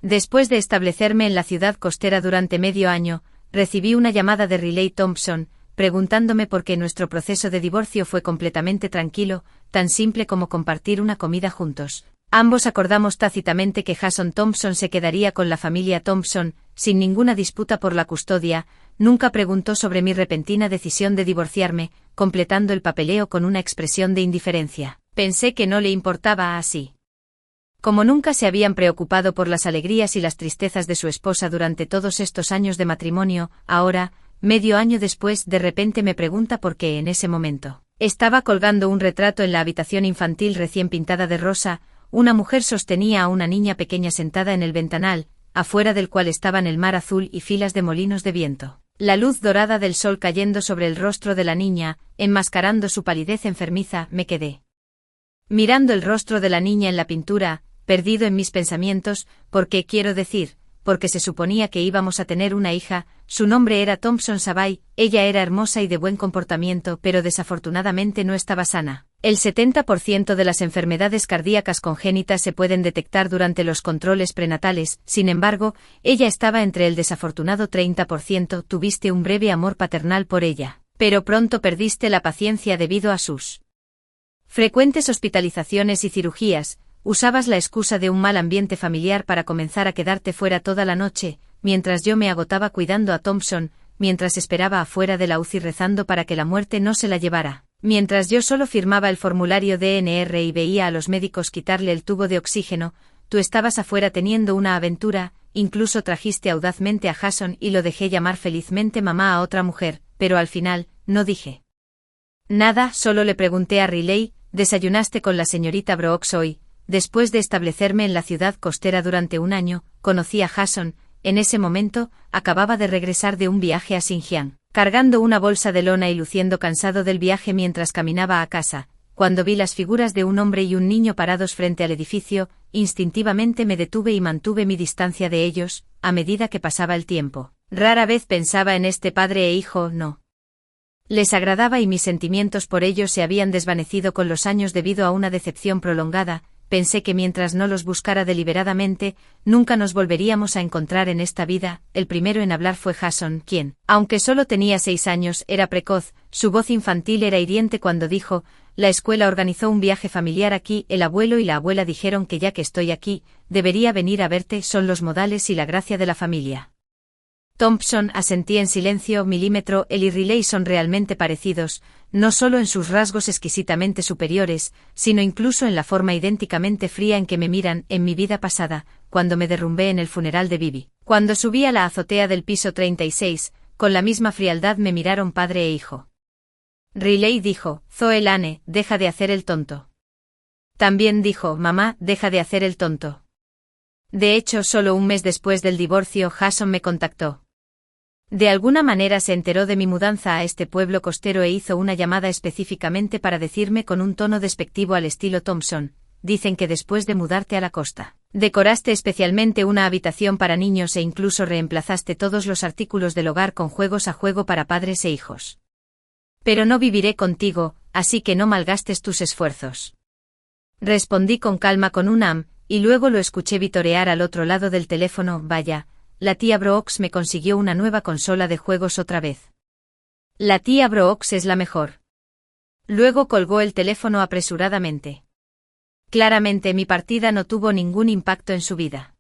Después de establecerme en la ciudad costera durante medio año, recibí una llamada de Riley Thompson, preguntándome por qué nuestro proceso de divorcio fue completamente tranquilo, tan simple como compartir una comida juntos. Ambos acordamos tácitamente que Jason Thompson se quedaría con la familia Thompson, sin ninguna disputa por la custodia. Nunca preguntó sobre mi repentina decisión de divorciarme, completando el papeleo con una expresión de indiferencia. Pensé que no le importaba así. Como nunca se habían preocupado por las alegrías y las tristezas de su esposa durante todos estos años de matrimonio, ahora, medio año después, de repente me pregunta por qué en ese momento. Estaba colgando un retrato en la habitación infantil recién pintada de rosa. Una mujer sostenía a una niña pequeña sentada en el ventanal, afuera del cual estaban el mar azul y filas de molinos de viento. La luz dorada del sol cayendo sobre el rostro de la niña, enmascarando su palidez enfermiza, me quedé mirando el rostro de la niña en la pintura, perdido en mis pensamientos, porque se suponía que íbamos a tener una hija. Su nombre era Thompson Savay, ella era hermosa y de buen comportamiento, pero desafortunadamente no estaba sana. El 70% de las enfermedades cardíacas congénitas se pueden detectar durante los controles prenatales, sin embargo, ella estaba entre el desafortunado 30%. Tuviste un breve amor paternal por ella, pero pronto perdiste la paciencia debido a sus frecuentes hospitalizaciones y cirugías. Usabas la excusa de un mal ambiente familiar para comenzar a quedarte fuera toda la noche, mientras yo me agotaba cuidando a Thompson, mientras esperaba afuera de la UCI rezando para que la muerte no se la llevara, mientras yo solo firmaba el formulario DNR y veía a los médicos quitarle el tubo de oxígeno. Tú estabas afuera teniendo una aventura, incluso trajiste audazmente a Jason y lo dejé llamar felizmente mamá a otra mujer, pero al final, no dije nada, solo le pregunté a Riley, ¿desayunaste con la señorita Brooks hoy? Después de establecerme en la ciudad costera durante un año, conocí a Jason. En ese momento, acababa de regresar de un viaje a Xinjiang, cargando una bolsa de lona y luciendo cansado del viaje mientras caminaba a casa. Cuando vi las figuras de un hombre y un niño parados frente al edificio, instintivamente me detuve y mantuve mi distancia de ellos, a medida que pasaba el tiempo. Rara vez pensaba en este padre e hijo, no les agradaba y mis sentimientos por ellos se habían desvanecido con los años debido a una decepción prolongada. Pensé que mientras no los buscara deliberadamente, nunca nos volveríamos a encontrar en esta vida. El primero en hablar fue Jason, quien, aunque solo tenía 6 años, era precoz. Su voz infantil era hiriente cuando dijo: la escuela organizó un viaje familiar aquí, el abuelo y la abuela dijeron que ya que estoy aquí, debería venir a verte. Son los modales y la gracia de la familia. Thompson asentí en silencio. Milímetro, él y Riley son realmente parecidos, no solo en sus rasgos exquisitamente superiores, sino incluso en la forma idénticamente fría en que me miran. En mi vida pasada, cuando me derrumbé en el funeral de Bibi, cuando subí a la azotea del piso 36, con la misma frialdad me miraron padre e hijo. Riley dijo: Zoe Lane, deja de hacer el tonto. También dijo: mamá, deja de hacer el tonto. De hecho, solo un mes después del divorcio, Jason me contactó. De alguna manera se enteró de mi mudanza a este pueblo costero e hizo una llamada específicamente para decirme con un tono despectivo al estilo Thompson: dicen que después de mudarte a la costa, decoraste especialmente una habitación para niños e incluso reemplazaste todos los artículos del hogar con juegos a juego para padres e hijos. Pero no viviré contigo, así que no malgastes tus esfuerzos. Respondí con calma con un y luego lo escuché vitorear al otro lado del teléfono: vaya, la tía Brooks me consiguió una nueva consola de juegos otra vez. La tía Brooks es la mejor. Luego colgó el teléfono apresuradamente. Claramente mi partida no tuvo ningún impacto en su vida.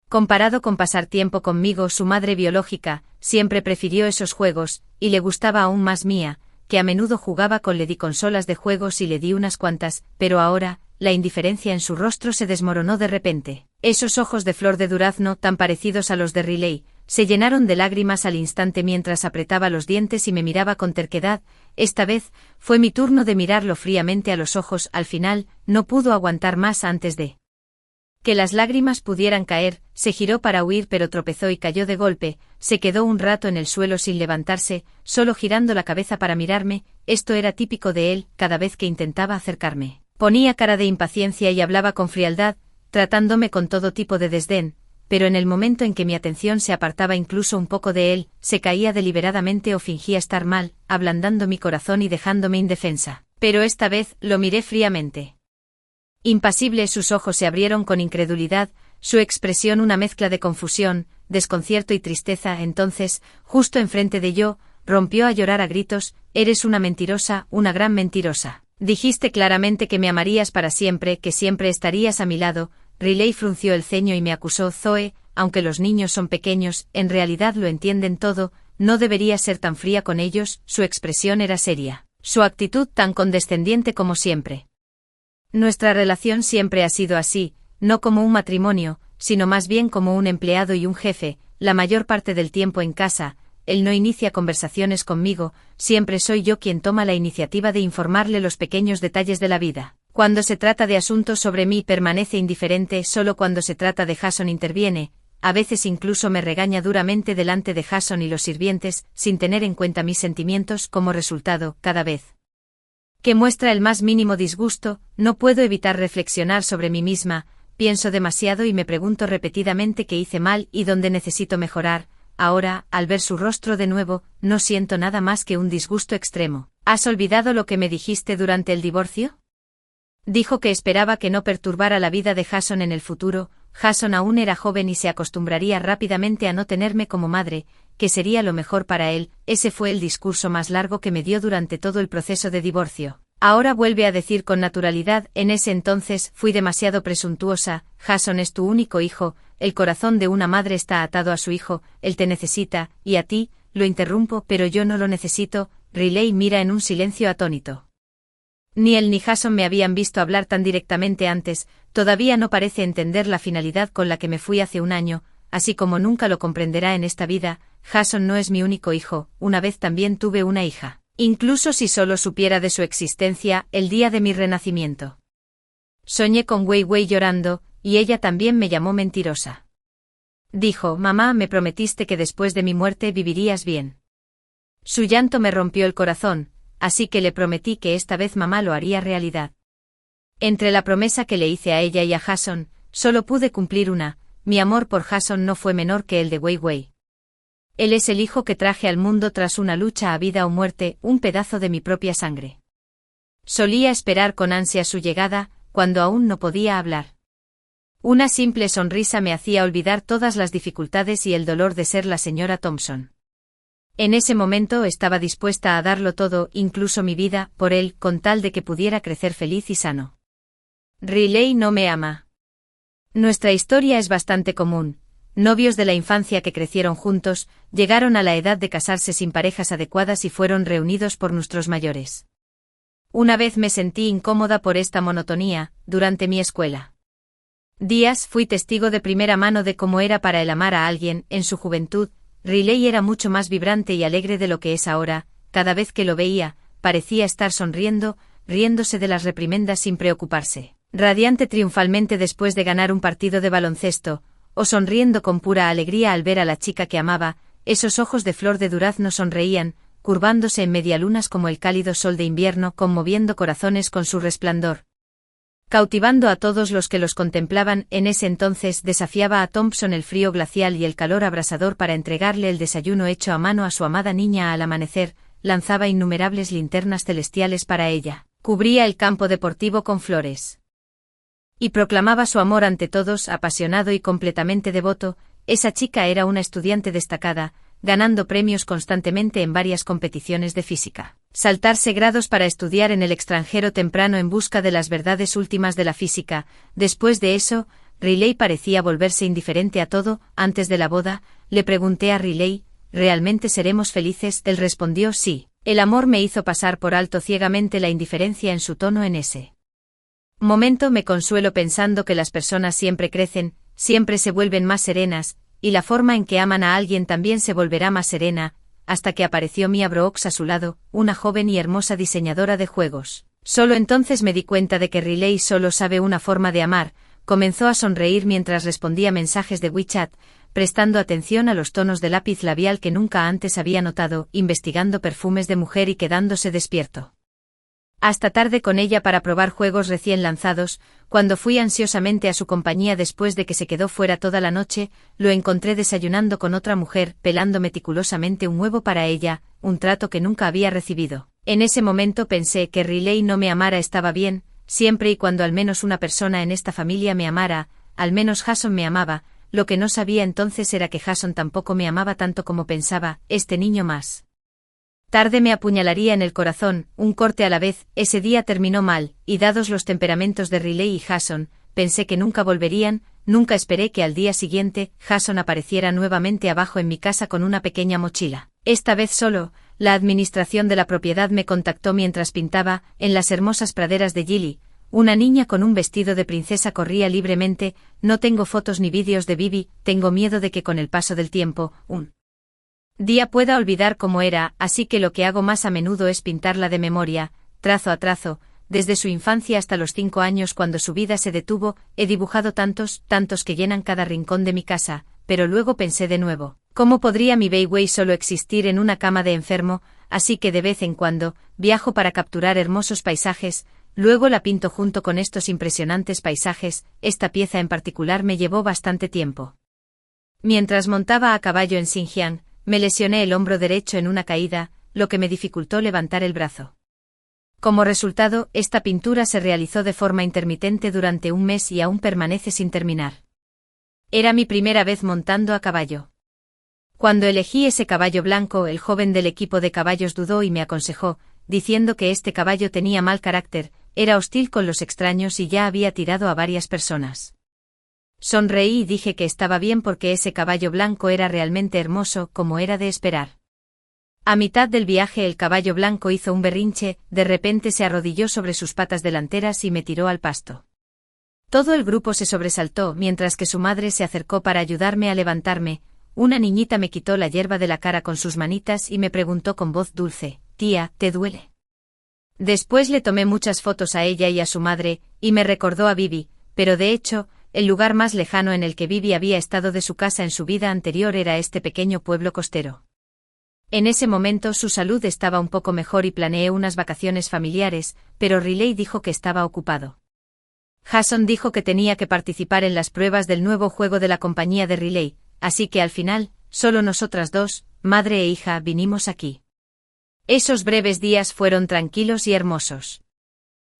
Comparado con pasar tiempo conmigo, su madre biológica siempre prefirió esos juegos, y le gustaba aún más Mía, que a menudo jugaba con. Le di consolas de juegos y le di unas cuantas, pero ahora, la indiferencia en su rostro se desmoronó de repente. Esos ojos de flor de durazno, tan parecidos a los de Riley, se llenaron de lágrimas al instante mientras apretaba los dientes y me miraba con terquedad. Esta vez, fue mi turno de mirarlo fríamente a los ojos. Al final, no pudo aguantar más. Antes de que las lágrimas pudieran caer, se giró para huir pero tropezó y cayó de golpe. Se quedó un rato en el suelo sin levantarse, solo girando la cabeza para mirarme. Esto era típico de él. Cada vez que intentaba acercarme, ponía cara de impaciencia y hablaba con frialdad, tratándome con todo tipo de desdén, pero en el momento en que mi atención se apartaba incluso un poco de él, se caía deliberadamente o fingía estar mal, ablandando mi corazón y dejándome indefensa. Pero esta vez, lo miré fríamente. Impasible, sus ojos se abrieron con incredulidad, su expresión una mezcla de confusión, desconcierto y tristeza. Entonces, justo enfrente de yo, rompió a llorar a gritos: «Eres una mentirosa, una gran mentirosa. Dijiste claramente que me amarías para siempre, que siempre estarías a mi lado». Riley frunció el ceño y me acusó: «Zoe, aunque los niños son pequeños, en realidad lo entienden todo, no deberías ser tan fría con ellos». Su expresión era seria, su actitud tan condescendiente como siempre. Nuestra relación siempre ha sido así, no como un matrimonio, sino más bien como un empleado y un jefe. La mayor parte del tiempo en casa, él no inicia conversaciones conmigo, siempre soy yo quien toma la iniciativa de informarle los pequeños detalles de la vida. Cuando se trata de asuntos sobre mí permanece indiferente, solo cuando se trata de Jason interviene, a veces incluso me regaña duramente delante de Jason y los sirvientes, sin tener en cuenta mis sentimientos. Como resultado, cada vez que muestra el más mínimo disgusto, no puedo evitar reflexionar sobre mí misma, pienso demasiado y me pregunto repetidamente qué hice mal y dónde necesito mejorar. Ahora, al ver su rostro de nuevo, no siento nada más que un disgusto extremo. ¿Has olvidado lo que me dijiste durante el divorcio? Dijo que esperaba que no perturbara la vida de Jason en el futuro. Jason aún era joven y se acostumbraría rápidamente a no tenerme como madre, que sería lo mejor para él. Ese fue el discurso más largo que me dio durante todo el proceso de divorcio. Ahora vuelve a decir con naturalidad: «En ese entonces fui demasiado presuntuosa. Jason es tu único hijo, el corazón de una madre está atado a su hijo, él te necesita, y a ti». Lo interrumpo: «Pero yo no lo necesito». Riley mira en un silencio atónito. Ni él ni Jason me habían visto hablar tan directamente antes. Todavía no parece entender la finalidad con la que me fui hace un año, así como nunca lo comprenderá en esta vida. Jason no es mi único hijo, una vez también tuve una hija. Incluso si solo supiera de su existencia, el día de mi renacimiento. Soñé con Wei Wei llorando, y ella también me llamó mentirosa. Dijo: «Mamá, me prometiste que después de mi muerte vivirías bien». Su llanto me rompió el corazón, así que le prometí que esta vez mamá lo haría realidad. Entre la promesa que le hice a ella y a Jason, solo pude cumplir una. Mi amor por Jason no fue menor que el de Wei Wei. Él es el hijo que traje al mundo tras una lucha a vida o muerte, un pedazo de mi propia sangre. Solía esperar con ansia su llegada, cuando aún no podía hablar. Una simple sonrisa me hacía olvidar todas las dificultades y el dolor de ser la señora Thompson. En ese momento estaba dispuesta a darlo todo, incluso mi vida, por él, con tal de que pudiera crecer feliz y sano. Riley no me ama. Nuestra historia es bastante común. Novios de la infancia que crecieron juntos, llegaron a la edad de casarse sin parejas adecuadas y fueron reunidos por nuestros mayores. Una vez me sentí incómoda por esta monotonía, durante mi escuela. Días fui testigo de primera mano de cómo era para él amar a alguien. En su juventud, Riley era mucho más vibrante y alegre de lo que es ahora. Cada vez que lo veía, parecía estar sonriendo, riéndose de las reprimendas sin preocuparse, radiante triunfalmente después de ganar un partido de baloncesto, o sonriendo con pura alegría al ver a la chica que amaba. Esos ojos de flor de durazno sonreían, curvándose en medialunas como el cálido sol de invierno, conmoviendo corazones con su resplandor, cautivando a todos los que los contemplaban. En ese entonces desafiaba a Thompson el frío glacial y el calor abrasador para entregarle el desayuno hecho a mano a su amada niña al amanecer, lanzaba innumerables linternas celestiales para ella, cubría el campo deportivo con flores y proclamaba su amor ante todos, apasionado y completamente devoto. Esa chica era una estudiante destacada, ganando premios constantemente en varias competiciones de física. Saltarse grados para estudiar en el extranjero temprano en busca de las verdades últimas de la física. Después de eso, Riley parecía volverse indiferente a todo. Antes de la boda, le pregunté a Riley: ¿realmente seremos felices? Él respondió: sí. El amor me hizo pasar por alto ciegamente la indiferencia en su tono en ese momento. Me consuelo pensando que las personas siempre crecen, siempre se vuelven más serenas, y la forma en que aman a alguien también se volverá más serena, hasta que apareció Mia Brooks a su lado, una joven y hermosa diseñadora de juegos. Solo entonces me di cuenta de que Riley solo sabe una forma de amar. Comenzó a sonreír mientras respondía mensajes de WeChat, prestando atención a los tonos de lápiz labial que nunca antes había notado, investigando perfumes de mujer y quedándose despierto hasta tarde con ella para probar juegos recién lanzados. Cuando fui ansiosamente a su compañía después de que se quedó fuera toda la noche, lo encontré desayunando con otra mujer, pelando meticulosamente un huevo para ella, un trato que nunca había recibido. En ese momento pensé que Riley no me amara estaba bien, siempre y cuando al menos una persona en esta familia me amara. al menos Jason me amaba, lo que no sabía entonces era que Jason tampoco me amaba tanto como pensaba, este niño más tarde me apuñalaría en el corazón, un corte a la vez. Ese día terminó mal, y dados los temperamentos de Riley y Jason, pensé que nunca volverían. Nunca esperé que al día siguiente, Jason apareciera nuevamente abajo en mi casa con una pequeña mochila. Esta vez solo, la administración de la propiedad me contactó mientras pintaba, en las hermosas praderas de Gili. Una niña con un vestido de princesa corría libremente. No tengo fotos ni vídeos de Bibi, tengo miedo de que con el paso del tiempo, un día pueda olvidar cómo era, así que lo que hago más a menudo es pintarla de memoria, trazo a trazo, desde su infancia hasta los 5 años cuando su vida se detuvo. He dibujado tantos que llenan cada rincón de mi casa, pero luego pensé de nuevo, ¿cómo podría mi Bayway solo existir en una cama de enfermo? Así que de vez en cuando, viajo para capturar hermosos paisajes, luego la pinto junto con estos impresionantes paisajes. Esta pieza en particular me llevó bastante tiempo. Mientras montaba a caballo en Xinjiang, me lesioné el hombro derecho en una caída, lo que me dificultó levantar el brazo. Como resultado, esta pintura se realizó de forma intermitente durante un mes y aún permanece sin terminar. Era mi primera vez montando a caballo. Cuando elegí ese caballo blanco, el joven del equipo de caballos dudó y me aconsejó, diciendo que este caballo tenía mal carácter, era hostil con los extraños y ya había tirado a varias personas. Sonreí y dije que estaba bien porque ese caballo blanco era realmente hermoso, como era de esperar. A mitad del viaje el caballo blanco hizo un berrinche, de repente se arrodilló sobre sus patas delanteras y me tiró al pasto. Todo el grupo se sobresaltó mientras que su madre se acercó para ayudarme a levantarme. Una niñita me quitó la hierba de la cara con sus manitas y me preguntó con voz dulce, «Tía, ¿te duele?». Después le tomé muchas fotos a ella y a su madre, y me recordó a Bibi, pero de hecho, el lugar más lejano en el que Bibi había estado de su casa en su vida anterior era este pequeño pueblo costero. En ese momento su salud estaba un poco mejor y planeé unas vacaciones familiares, pero Riley dijo que estaba ocupado. Jason dijo que tenía que participar en las pruebas del nuevo juego de la compañía de Riley, así que al final, solo nosotras dos, madre e hija, vinimos aquí. Esos breves días fueron tranquilos y hermosos.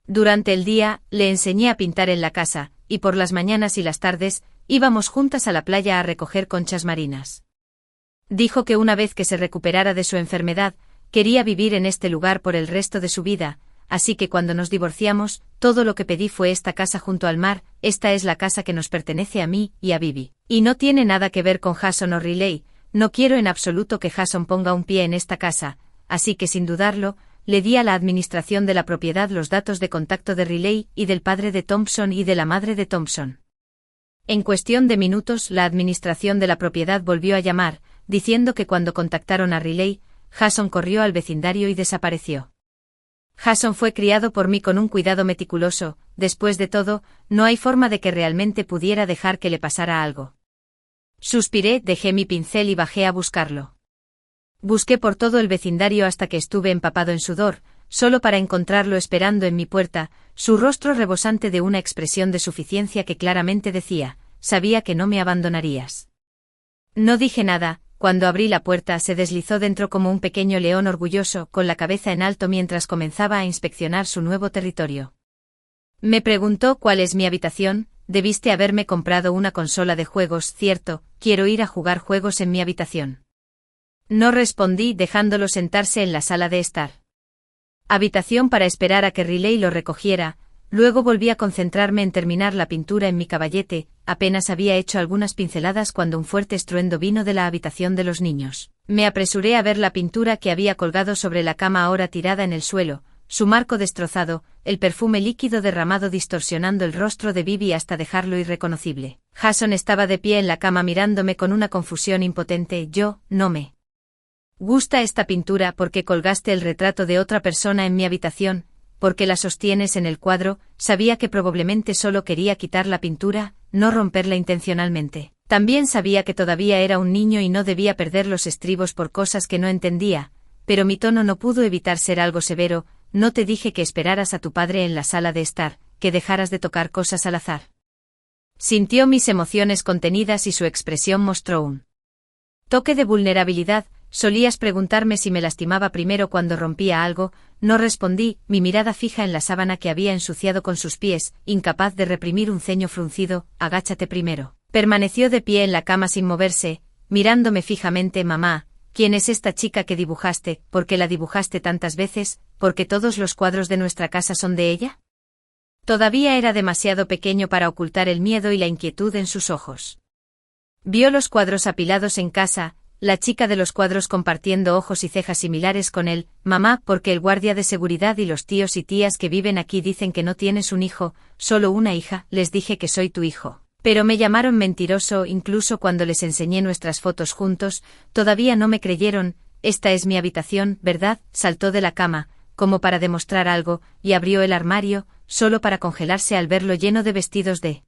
Durante el día, le enseñé a pintar en la casa, y por las mañanas y las tardes, íbamos juntas a la playa a recoger conchas marinas. Dijo que una vez que se recuperara de su enfermedad, quería vivir en este lugar por el resto de su vida, así que cuando nos divorciamos, todo lo que pedí fue esta casa junto al mar. Esta es la casa que nos pertenece a mí y a Bibi. Y no tiene nada que ver con Jason o Riley, no quiero en absoluto que Jason ponga un pie en esta casa, así que sin dudarlo, le di a la administración de la propiedad los datos de contacto de Riley y del padre de Thompson y de la madre de Thompson. En cuestión de minutos, la administración de la propiedad volvió a llamar, diciendo que cuando contactaron a Riley, Jason corrió al vecindario y desapareció. Jason fue criado por mí con un cuidado meticuloso. Después de todo, no hay forma de que realmente pudiera dejar que le pasara algo. Suspiré, dejé mi pincel y bajé a buscarlo. Busqué por todo el vecindario hasta que estuve empapado en sudor, solo para encontrarlo esperando en mi puerta, su rostro rebosante de una expresión de suficiencia que claramente decía, sabía que no me abandonarías. No dije nada. Cuando abrí la puerta se deslizó dentro como un pequeño león orgulloso, con la cabeza en alto mientras comenzaba a inspeccionar su nuevo territorio. Me preguntó cuál es mi habitación. Debiste haberme comprado una consola de juegos, ¿cierto? Quiero ir a jugar juegos en mi habitación. No respondí, dejándolo sentarse en la sala de estar. Habitación para esperar a que Riley lo recogiera. Luego volví a concentrarme en terminar la pintura en mi caballete. Apenas había hecho algunas pinceladas cuando un fuerte estruendo vino de la habitación de los niños. Me apresuré a ver la pintura que había colgado sobre la cama ahora tirada en el suelo, su marco destrozado, el perfume líquido derramado distorsionando el rostro de Bibi hasta dejarlo irreconocible. Jason estaba de pie en la cama mirándome con una confusión impotente. Yo, no me gusta esta pintura. Porque colgaste el retrato de otra persona en mi habitación, porque la sostienes en el cuadro. Sabía que probablemente solo quería quitar la pintura, no romperla intencionalmente. También sabía que todavía era un niño y no debía perder los estribos por cosas que no entendía, pero mi tono no pudo evitar ser algo severo. ¿No te dije que esperaras a tu padre en la sala de estar, que dejaras de tocar cosas al azar? Sintió mis emociones contenidas y su expresión mostró un toque de vulnerabilidad. Solías preguntarme si me lastimaba primero cuando rompía algo, no respondí, mi mirada fija en la sábana que había ensuciado con sus pies, incapaz de reprimir un ceño fruncido. Agáchate primero. Permaneció de pie en la cama sin moverse, mirándome fijamente. Mamá, ¿quién es esta chica que dibujaste? ¿Por qué la dibujaste tantas veces? ¿Por qué todos los cuadros de nuestra casa son de ella? Todavía era demasiado pequeño para ocultar el miedo y la inquietud en sus ojos. Vio los cuadros apilados en casa, la chica de los cuadros compartiendo ojos y cejas similares con él. Mamá, porque el guardia de seguridad y los tíos y tías que viven aquí dicen que no tienes un hijo, solo una hija. Les dije que soy tu hijo. Pero me llamaron mentiroso incluso cuando les enseñé nuestras fotos juntos, todavía no me creyeron. Esta es mi habitación, ¿verdad? Saltó de la cama, como para demostrar algo, y abrió el armario, solo para congelarse al verlo lleno de vestidos de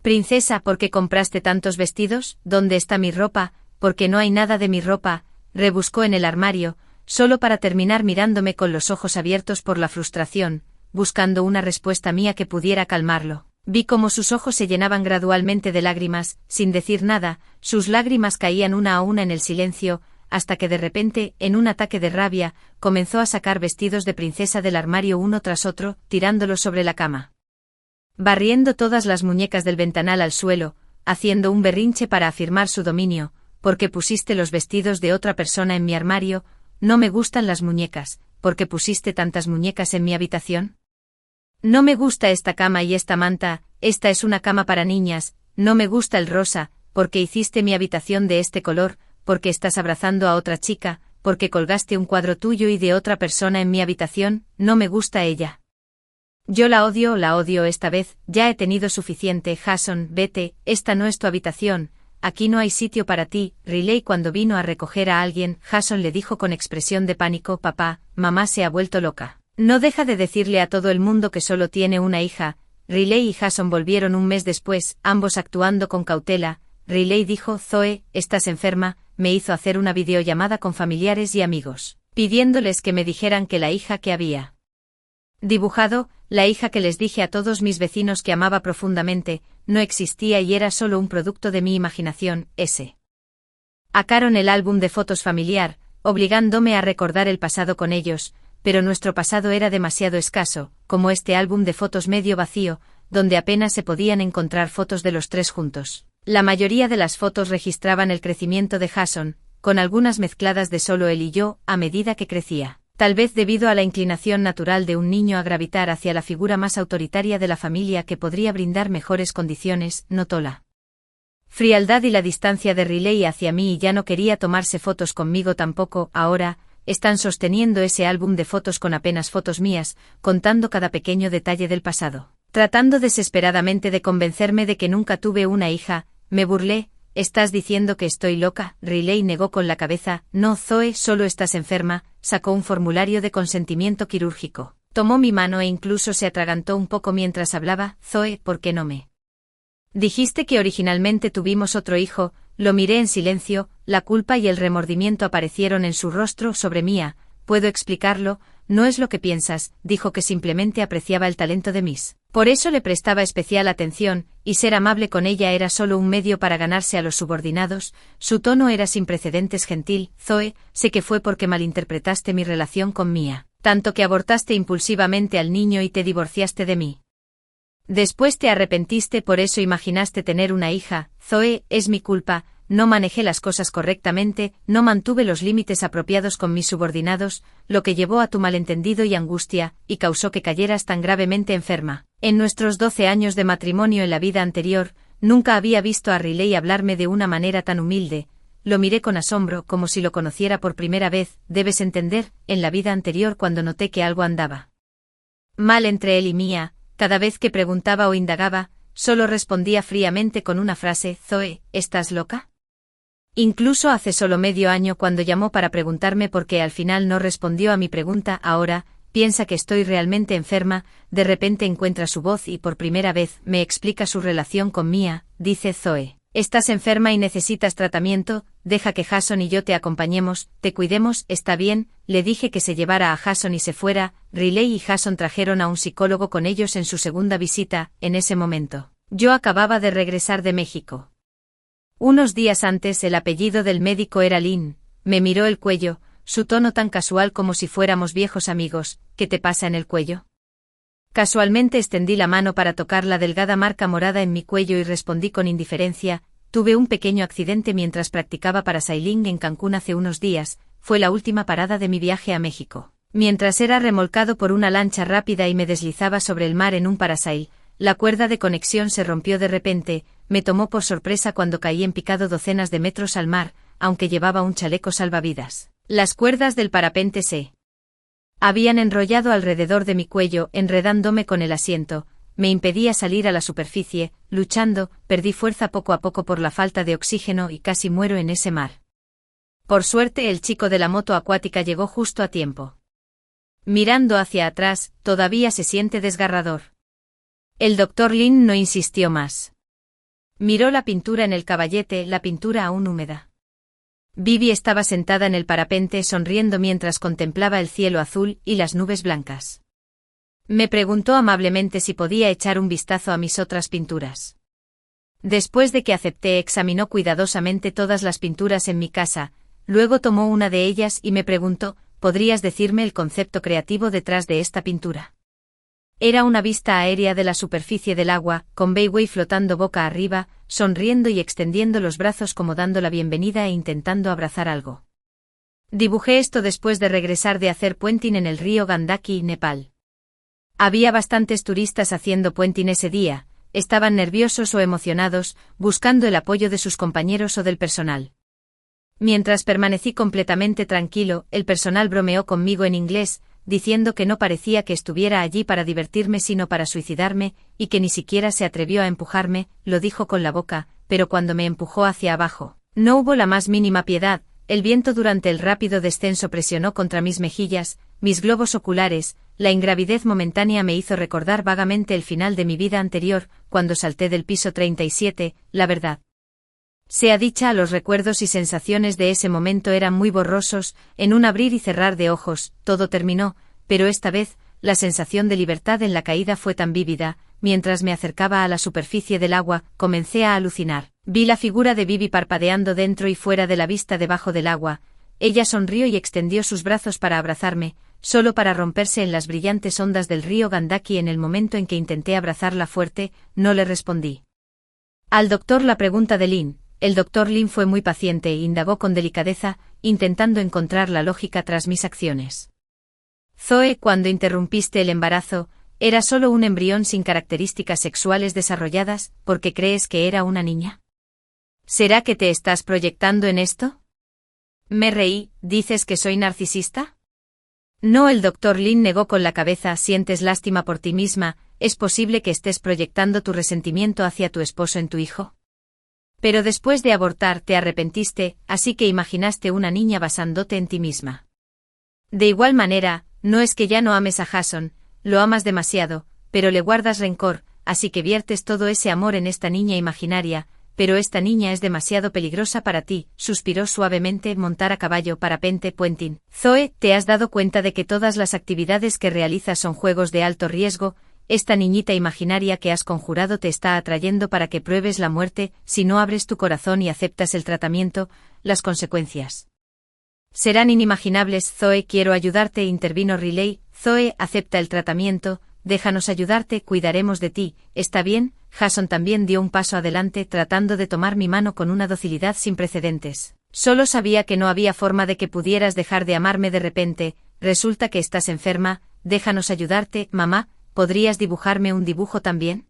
princesa. ¿Por qué compraste tantos vestidos? ¿Dónde está mi ropa? Porque no hay nada de mi ropa. Rebuscó en el armario, solo para terminar mirándome con los ojos abiertos por la frustración, buscando una respuesta mía que pudiera calmarlo. Vi cómo sus ojos se llenaban gradualmente de lágrimas, sin decir nada, sus lágrimas caían una a una en el silencio, hasta que de repente, en un ataque de rabia, comenzó a sacar vestidos de princesa del armario uno tras otro, tirándolos sobre la cama. Barriendo todas las muñecas del ventanal al suelo, haciendo un berrinche para afirmar su dominio. ¿Por qué pusiste los vestidos de otra persona en mi armario? No me gustan las muñecas. ¿Por qué pusiste tantas muñecas en mi habitación? No me gusta esta cama y esta manta, esta es una cama para niñas. No me gusta el rosa. ¿Por qué hiciste mi habitación de este color? ¿Por qué estás abrazando a otra chica? ¿Por qué colgaste un cuadro tuyo y de otra persona en mi habitación? No me gusta ella. Yo la odio esta vez. Ya he tenido suficiente. Jason, vete, esta no es tu habitación. Aquí no hay sitio para ti. Riley cuando vino a recoger a alguien, Jason le dijo con expresión de pánico, papá, mamá se ha vuelto loca. No deja de decirle a todo el mundo que solo tiene una hija. Riley y Jason volvieron un mes después, ambos actuando con cautela. Riley dijo, Zoe, estás enferma. Me hizo hacer una videollamada con familiares y amigos, pidiéndoles que me dijeran que la hija que había dibujado, la hija que les dije a todos mis vecinos que amaba profundamente, no existía y era solo un producto de mi imaginación. Sacaron el álbum de fotos familiar, obligándome a recordar el pasado con ellos, pero nuestro pasado era demasiado escaso, como este álbum de fotos medio vacío, donde apenas se podían encontrar fotos de los tres juntos. La mayoría de las fotos registraban el crecimiento de Jason, con algunas mezcladas de solo él y yo, a medida que crecía. Tal vez debido a la inclinación natural de un niño a gravitar hacia la figura más autoritaria de la familia que podría brindar mejores condiciones, notó la frialdad y la distancia de Riley hacia mí y ya no quería tomarse fotos conmigo tampoco. Ahora, están sosteniendo ese álbum de fotos con apenas fotos mías, contando cada pequeño detalle del pasado. Tratando desesperadamente de convencerme de que nunca tuve una hija, me burlé. ¿Estás diciendo que estoy loca? Riley negó con la cabeza. No, Zoe, solo estás enferma. Sacó un formulario de consentimiento quirúrgico. Tomó mi mano e incluso se atragantó un poco mientras hablaba. Zoe, ¿por qué no me dijiste que originalmente tuvimos otro hijo? Lo miré en silencio, la culpa y el remordimiento aparecieron en su rostro sobre mía. ¿Puedo explicarlo? No es lo que piensas, dijo que simplemente apreciaba el talento de Miss. Por eso le prestaba especial atención, y ser amable con ella era solo un medio para ganarse a los subordinados. Su tono era sin precedentes gentil. Zoe, sé que fue porque malinterpretaste mi relación con Mia, tanto que abortaste impulsivamente al niño y te divorciaste de mí. Después te arrepentiste, por eso imaginaste tener una hija. Zoe, es mi culpa. No manejé las cosas correctamente, no mantuve los límites apropiados con mis subordinados, lo que llevó a tu malentendido y angustia, y causó que cayeras tan gravemente enferma. En nuestros 12 años de matrimonio en la vida anterior, nunca había visto a Riley hablarme de una manera tan humilde. Lo miré con asombro, como si lo conociera por primera vez. Debes entender, en la vida anterior cuando noté que algo andaba mal entre él y Mia, cada vez que preguntaba o indagaba, solo respondía fríamente con una frase, Zoe, ¿estás loca? Incluso hace solo medio año cuando llamó para preguntarme por qué al final no respondió a mi pregunta. Ahora, piensa que estoy realmente enferma. De repente encuentra su voz y por primera vez me explica su relación con Mia. Dice Zoe, estás enferma y necesitas tratamiento, deja que Jason y yo te acompañemos, te cuidemos. Está bien, le dije que se llevara a Jason y se fuera. Riley y Jason trajeron a un psicólogo con ellos en su segunda visita. En ese momento, yo acababa de regresar de México. Unos días antes el apellido del médico era Lin. me miró el cuello, su tono tan casual como si fuéramos viejos amigos. ¿Qué te pasa en el cuello? Casualmente extendí la mano para tocar la delgada marca morada en mi cuello y respondí con indiferencia: tuve un pequeño accidente mientras practicaba parasailing en Cancún hace unos días, fue la última parada de mi viaje a México. Mientras era remolcado por una lancha rápida y me deslizaba sobre el mar en un parasail, la cuerda de conexión se rompió de repente, me tomó por sorpresa cuando caí en picado docenas de metros al mar, aunque llevaba un chaleco salvavidas. Las cuerdas del parapente se habían enrollado alrededor de mi cuello, enredándome con el asiento, me impedía salir a la superficie, luchando, perdí fuerza poco a poco por la falta de oxígeno y casi muero en ese mar. Por suerte el chico de la moto acuática llegó justo a tiempo. Mirando hacia atrás, todavía se siente desgarrador. El Dr. Lin no insistió más. Miró la pintura en el caballete, la pintura aún húmeda. Vivi estaba sentada en el parapente sonriendo mientras contemplaba el cielo azul y las nubes blancas. Me preguntó amablemente si podía echar un vistazo a mis otras pinturas. Después de que acepté, examinó cuidadosamente todas las pinturas en mi casa, luego tomó una de ellas y me preguntó: ¿podrías decirme el concepto creativo detrás de esta pintura? Era una vista aérea de la superficie del agua, con Weiwei flotando boca arriba, sonriendo y extendiendo los brazos como dando la bienvenida e intentando abrazar algo. Dibujé esto después de regresar de hacer puenting en el río Gandaki, Nepal. Había bastantes turistas haciendo puenting ese día, estaban nerviosos o emocionados, buscando el apoyo de sus compañeros o del personal. Mientras permanecí completamente tranquilo, el personal bromeó conmigo en inglés, diciendo que no parecía que estuviera allí para divertirme sino para suicidarme, y que ni siquiera se atrevió a empujarme, lo dijo con la boca, pero cuando me empujó hacia abajo, no hubo la más mínima piedad, el viento durante el rápido descenso presionó contra mis mejillas, mis globos oculares, la ingravidez momentánea me hizo recordar vagamente el final de mi vida anterior, cuando salté del piso 37, la verdad. Sea dicha, los recuerdos y sensaciones de ese momento eran muy borrosos, en un abrir y cerrar de ojos, todo terminó, pero esta vez, la sensación de libertad en la caída fue tan vívida, mientras me acercaba a la superficie del agua, comencé a alucinar. Vi la figura de Vivi parpadeando dentro y fuera de la vista debajo del agua, ella sonrió y extendió sus brazos para abrazarme, solo para romperse en las brillantes ondas del río Gandaki en el momento en que intenté abrazarla fuerte, no le respondí. Al doctor la pregunta de Lin. El Dr. Lin fue muy paciente e indagó con delicadeza, intentando encontrar la lógica tras mis acciones. Zoe, cuando interrumpiste el embarazo, era solo un embrión sin características sexuales desarrolladas, ¿porque crees que era una niña? ¿Será que te estás proyectando en esto? Me reí, ¿dices que soy narcisista? No, el Dr. Lin negó con la cabeza. ¿Sientes lástima por ti misma? ¿Es posible que estés proyectando tu resentimiento hacia tu esposo en tu hijo? Pero después de abortar te arrepentiste, así que imaginaste una niña basándote en ti misma. De igual manera, no es que ya no ames a Jason, lo amas demasiado, pero le guardas rencor, así que viertes todo ese amor en esta niña imaginaria, pero esta niña es demasiado peligrosa para ti, suspiró suavemente. Montar a caballo, parapente, puenting. Zoe, ¿te has dado cuenta de que todas las actividades que realizas son juegos de alto riesgo? Esta niñita imaginaria que has conjurado te está atrayendo para que pruebes la muerte. Si no abres tu corazón y aceptas el tratamiento, las consecuencias serán inimaginables. Zoe, quiero ayudarte, intervino Riley. Zoe, acepta el tratamiento, déjanos ayudarte, cuidaremos de ti, ¿está bien? Jason también dio un paso adelante tratando de tomar mi mano con una docilidad sin precedentes. Solo sabía que no había forma de que pudieras dejar de amarme de repente. Resulta que estás enferma, déjanos ayudarte, mamá. ¿Podrías dibujarme un dibujo también?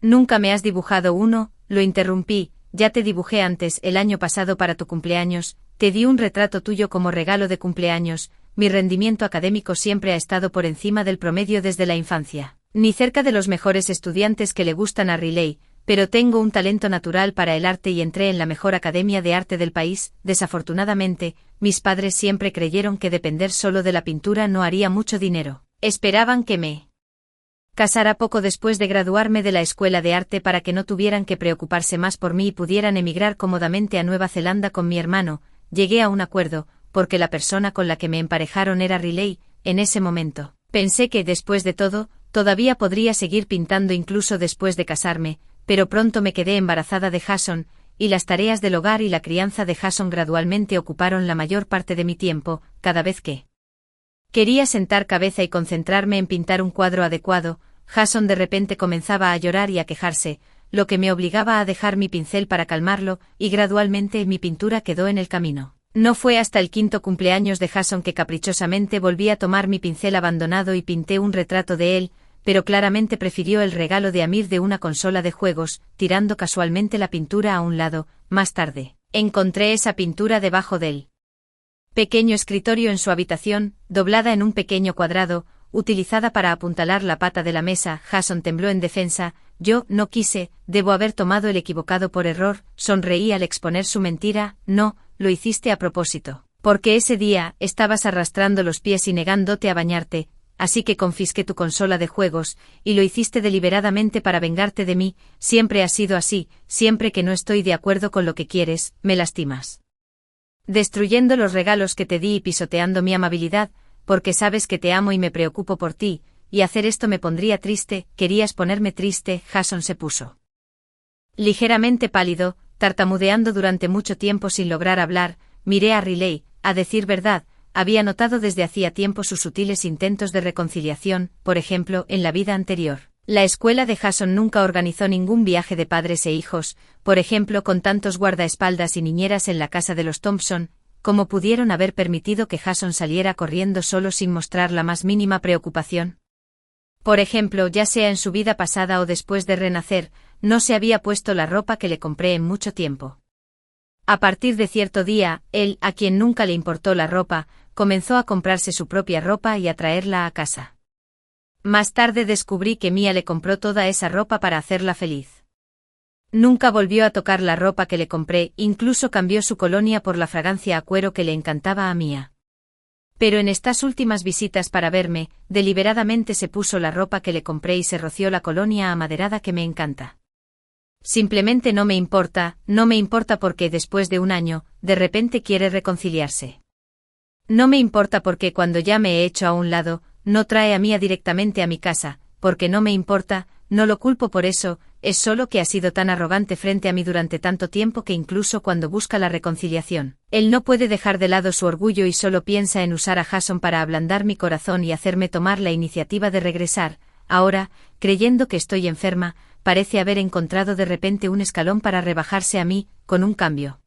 Nunca me has dibujado uno, lo interrumpí, ya te dibujé antes, el año pasado para tu cumpleaños, te di un retrato tuyo como regalo de cumpleaños. Mi rendimiento académico siempre ha estado por encima del promedio desde la infancia, ni cerca de los mejores estudiantes que le gustan a Riley, pero tengo un talento natural para el arte y entré en la mejor academia de arte del país. Desafortunadamente, mis padres siempre creyeron que depender solo de la pintura no haría mucho dinero. Esperaban que me casara poco después de graduarme de la escuela de arte para que no tuvieran que preocuparse más por mí y pudieran emigrar cómodamente a Nueva Zelanda con mi hermano. Llegué a un acuerdo, porque la persona con la que me emparejaron era Riley. En ese momento, pensé que después de todo, todavía podría seguir pintando incluso después de casarme, pero pronto me quedé embarazada de Jason, y las tareas del hogar y la crianza de Jason gradualmente ocuparon la mayor parte de mi tiempo, cada vez que quería sentar cabeza y concentrarme en pintar un cuadro adecuado, Jason de repente comenzaba a llorar y a quejarse, lo que me obligaba a dejar mi pincel para calmarlo, y gradualmente mi pintura quedó en el camino. No fue hasta el 5º cumpleaños de Jason que caprichosamente volví a tomar mi pincel abandonado y pinté un retrato de él, pero claramente prefirió el regalo de Amir de una consola de juegos, tirando casualmente la pintura a un lado. Más tarde, encontré esa pintura debajo del pequeño escritorio en su habitación, doblada en un pequeño cuadrado, utilizada para apuntalar la pata de la mesa. Jason tembló en defensa. Yo no quise, debo haber tomado el equivocado por error, sonreí al exponer su mentira. No, lo hiciste a propósito, porque ese día estabas arrastrando los pies y negándote a bañarte, así que confisqué tu consola de juegos, y lo hiciste deliberadamente para vengarte de mí. Siempre ha sido así, siempre que no estoy de acuerdo con lo que quieres, me lastimas. Destruyendo los regalos que te di y pisoteando mi amabilidad, porque sabes que te amo y me preocupo por ti, y hacer esto me pondría triste. ¿Querías ponerme triste? Jason se puso ligeramente pálido, tartamudeando durante mucho tiempo sin lograr hablar. Miré a Riley. A decir verdad, había notado desde hacía tiempo sus sutiles intentos de reconciliación. Por ejemplo, en la vida anterior, la escuela de Jason nunca organizó ningún viaje de padres e hijos, por ejemplo con tantos guardaespaldas y niñeras en la casa de los Thompson, como pudieron haber permitido que Jason saliera corriendo solo sin mostrar la más mínima preocupación. Por ejemplo, ya sea en su vida pasada o después de renacer, no se había puesto la ropa que le compré en mucho tiempo. A partir de cierto día, él, a quien nunca le importó la ropa, comenzó a comprarse su propia ropa y a traerla a casa. Más tarde descubrí que Mia le compró toda esa ropa para hacerla feliz. Nunca volvió a tocar la ropa que le compré, incluso cambió su colonia por la fragancia a cuero que le encantaba a Mia. Pero en estas últimas visitas para verme, deliberadamente se puso la ropa que le compré y se roció la colonia amaderada que me encanta. Simplemente no me importa porque después de un año, de repente quiere reconciliarse. No me importa porque cuando ya me he hecho a un lado, no trae a Mia directamente a mi casa, porque no me importa, no lo culpo por eso, es solo que ha sido tan arrogante frente a mí durante tanto tiempo que incluso cuando busca la reconciliación, él no puede dejar de lado su orgullo y solo piensa en usar a Jason para ablandar mi corazón y hacerme tomar la iniciativa de regresar. Ahora, creyendo que estoy enferma, parece haber encontrado de repente un escalón para rebajarse a mí, con un cambio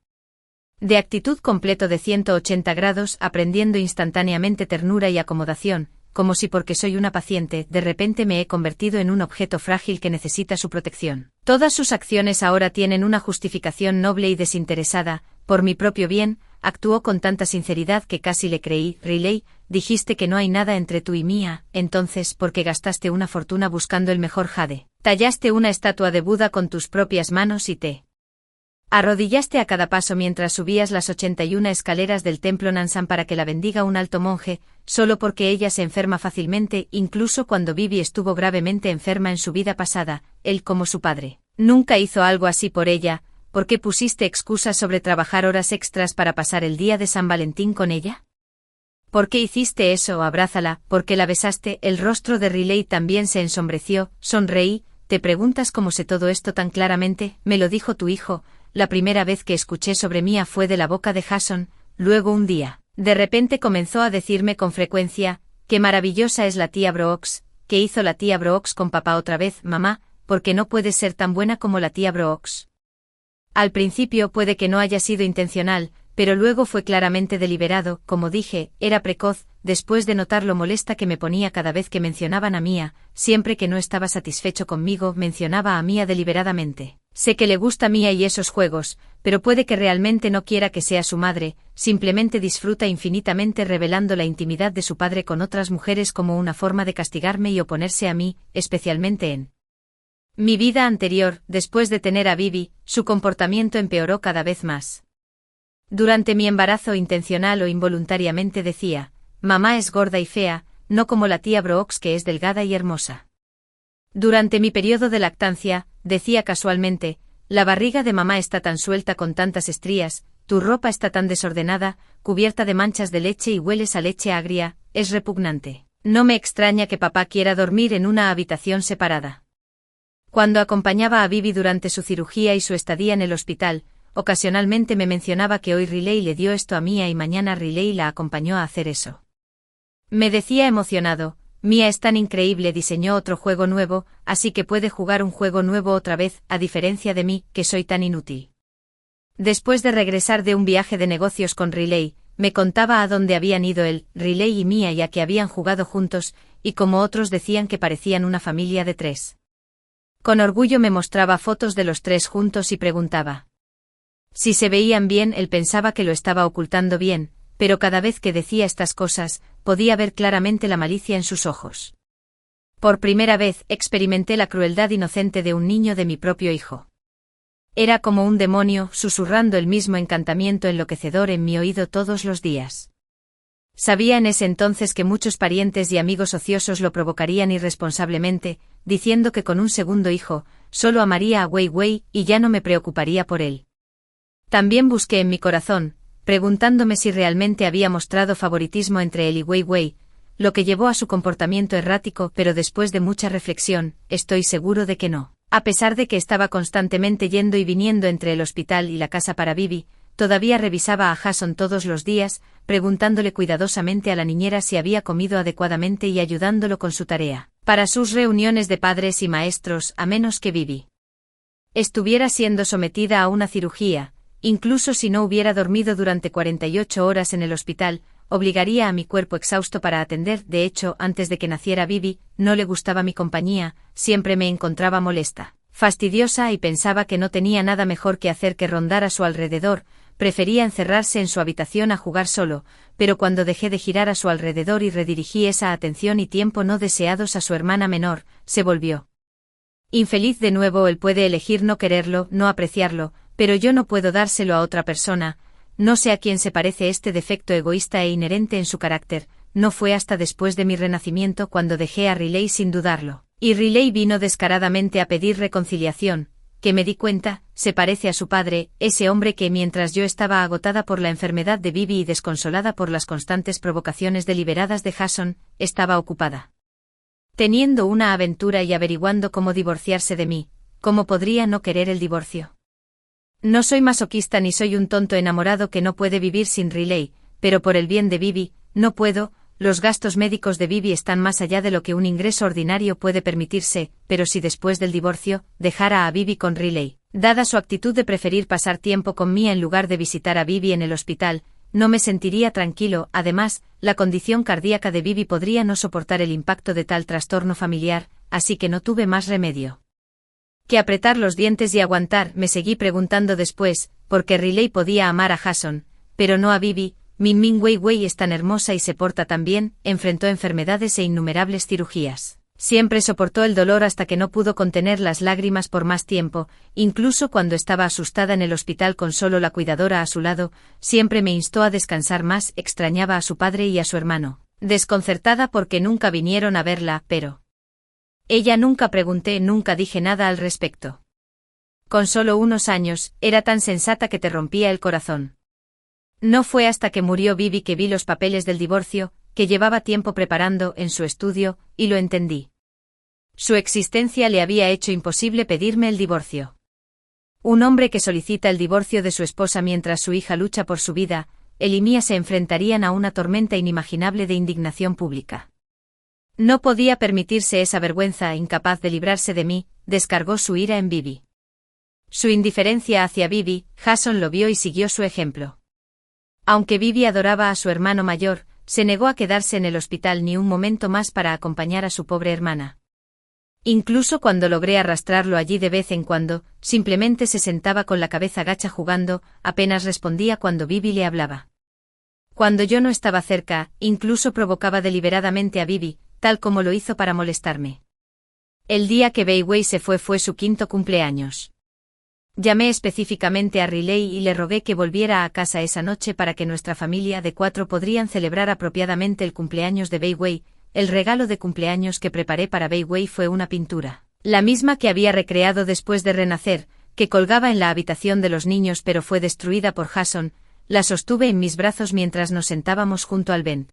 de actitud completo de 180 grados, aprendiendo instantáneamente ternura y acomodación, como si porque soy una paciente, de repente me he convertido en un objeto frágil que necesita su protección. Todas sus acciones ahora tienen una justificación noble y desinteresada, por mi propio bien. Actuó con tanta sinceridad que casi le creí. Riley, dijiste que no hay nada entre tú y Mia, entonces, ¿por qué gastaste una fortuna buscando el mejor jade? Tallaste una estatua de Buda con tus propias manos y te arrodillaste a cada paso mientras subías las 81 escaleras del templo Nansan para que la bendiga un alto monje, solo porque ella se enferma fácilmente, incluso cuando Bibi estuvo gravemente enferma en su vida pasada, él como su padre nunca hizo algo así por ella. ¿Por qué pusiste excusas sobre trabajar horas extras para pasar el día de San Valentín con ella? ¿Por qué hiciste eso? Abrázala. ¿Por qué la besaste? El rostro de Riley también se ensombreció. Sonreí. ¿Te preguntas cómo sé todo esto tan claramente? Me lo dijo tu hijo. La primera vez que escuché sobre Mia fue de la boca de Jason. Luego un día, de repente comenzó a decirme con frecuencia, qué maravillosa es la tía Brooks. ¿Qué hizo la tía Brooks con papá otra vez, mamá? ¿Por qué no puedes ser tan buena como la tía Brooks? Al principio puede que no haya sido intencional, pero luego fue claramente deliberado. Como dije, era precoz, después de notar lo molesta que me ponía cada vez que mencionaban a Mia. Siempre que no estaba satisfecho conmigo, mencionaba a Mia deliberadamente. Sé que le gusta Mia y esos juegos, pero puede que realmente no quiera que sea su madre, simplemente disfruta infinitamente revelando la intimidad de su padre con otras mujeres como una forma de castigarme y oponerse a mí, especialmente en mi vida anterior. Después de tener a Bibi, su comportamiento empeoró cada vez más. Durante mi embarazo, intencional o involuntariamente decía, mamá es gorda y fea, no como la tía Brooks que es delgada y hermosa. Durante mi periodo de lactancia, decía casualmente, la barriga de mamá está tan suelta con tantas estrías, tu ropa está tan desordenada, cubierta de manchas de leche y hueles a leche agria, es repugnante. No me extraña que papá quiera dormir en una habitación separada. Cuando acompañaba a Bibi durante su cirugía y su estadía en el hospital, ocasionalmente me mencionaba que hoy Riley le dio esto a Mia y mañana Riley la acompañó a hacer eso. Me decía emocionado, Mia es tan increíble, diseñó otro juego nuevo, así que puede jugar un juego nuevo otra vez, a diferencia de mí, que soy tan inútil. Después de regresar de un viaje de negocios con Riley, me contaba a dónde habían ido él, Riley y Mia, ya que habían jugado juntos, y como otros decían que parecían una familia de 3. Con orgullo me mostraba fotos de los 3 juntos y preguntaba si se veían bien. Él pensaba que lo estaba ocultando bien, pero cada vez que decía estas cosas, podía ver claramente la malicia en sus ojos. Por primera vez experimenté la crueldad inocente de un niño, de mi propio hijo. Era como un demonio, susurrando el mismo encantamiento enloquecedor en mi oído todos los días. Sabía en ese entonces que muchos parientes y amigos ociosos lo provocarían irresponsablemente, diciendo que con un segundo hijo, solo amaría a Wei Wei y ya no me preocuparía por él. También busqué en mi corazón, preguntándome si realmente había mostrado favoritismo entre él y Wei Wei, lo que llevó a su comportamiento errático, pero después de mucha reflexión, estoy seguro de que no. A pesar de que estaba constantemente yendo y viniendo entre el hospital y la casa para Bibi, todavía revisaba a Jason todos los días, preguntándole cuidadosamente a la niñera si había comido adecuadamente y ayudándolo con su tarea, para sus reuniones de padres y maestros, a menos que Bibi estuviera siendo sometida a una cirugía. Incluso si no hubiera dormido durante 48 horas en el hospital, obligaría a mi cuerpo exhausto para atender. De hecho, antes de que naciera Bibi, no le gustaba mi compañía, siempre me encontraba molesta, fastidiosa y pensaba que no tenía nada mejor que hacer que rondar a su alrededor. Prefería encerrarse en su habitación a jugar solo, pero cuando dejé de girar a su alrededor y redirigí esa atención y tiempo no deseados a su hermana menor, se volvió infeliz de nuevo. Él puede elegir no quererlo, no apreciarlo, pero yo no puedo dárselo a otra persona. No sé a quién se parece este defecto egoísta e inherente en su carácter. No fue hasta después de mi renacimiento cuando dejé a Riley sin dudarlo, y Riley vino descaradamente a pedir reconciliación, que me di cuenta, se parece a su padre, ese hombre que mientras yo estaba agotada por la enfermedad de Bibi y desconsolada por las constantes provocaciones deliberadas de Jason, estaba ocupada teniendo una aventura y averiguando cómo divorciarse de mí. ¿Cómo podría no querer el divorcio? No soy masoquista ni soy un tonto enamorado que no puede vivir sin Riley, pero por el bien de Bibi, no puedo. Los gastos médicos de Bibi están más allá de lo que un ingreso ordinario puede permitirse, pero si después del divorcio, dejara a Bibi con Riley, dada su actitud de preferir pasar tiempo con Mia en lugar de visitar a Bibi en el hospital, no me sentiría tranquilo. Además, la condición cardíaca de Bibi podría no soportar el impacto de tal trastorno familiar, así que no tuve más remedio que apretar los dientes y aguantar. Me seguí preguntando después, por qué Riley podía amar a Jason, pero no a Bibi. Min Wei Wei es tan hermosa y se porta tan bien, enfrentó enfermedades e innumerables cirugías. Siempre soportó el dolor hasta que no pudo contener las lágrimas por más tiempo, incluso cuando estaba asustada en el hospital con solo la cuidadora a su lado, siempre me instó a descansar más. Extrañaba a su padre y a su hermano, desconcertada porque nunca vinieron a verla, pero ella nunca pregunté, nunca dije nada al respecto. Con solo unos años, era tan sensata que te rompía el corazón. No fue hasta que murió Bibi que vi los papeles del divorcio, que llevaba tiempo preparando en su estudio, y lo entendí. Su existencia le había hecho imposible pedirme el divorcio. Un hombre que solicita el divorcio de su esposa mientras su hija lucha por su vida, él y Mia se enfrentarían a una tormenta inimaginable de indignación pública. No podía permitirse esa vergüenza. Incapaz de librarse de mí, descargó su ira en Bibi. Su indiferencia hacia Bibi, Jason lo vio y siguió su ejemplo. Aunque Bibi adoraba a su hermano mayor, se negó a quedarse en el hospital ni un momento más para acompañar a su pobre hermana. Incluso cuando logré arrastrarlo allí de vez en cuando, simplemente se sentaba con la cabeza gacha jugando, apenas respondía cuando Bibi le hablaba. Cuando yo no estaba cerca, incluso provocaba deliberadamente a Bibi, tal como lo hizo para molestarme. El día que Wei Wei se fue su 5º cumpleaños. Llamé específicamente a Riley y le rogué que volviera a casa esa noche para que nuestra familia de 4 podrían celebrar apropiadamente el cumpleaños de Wei Wei. El regalo de cumpleaños que preparé para Wei Wei fue una pintura, la misma que había recreado después de renacer, que colgaba en la habitación de los niños pero fue destruida por Jason. La sostuve en mis brazos mientras nos sentábamos junto al vent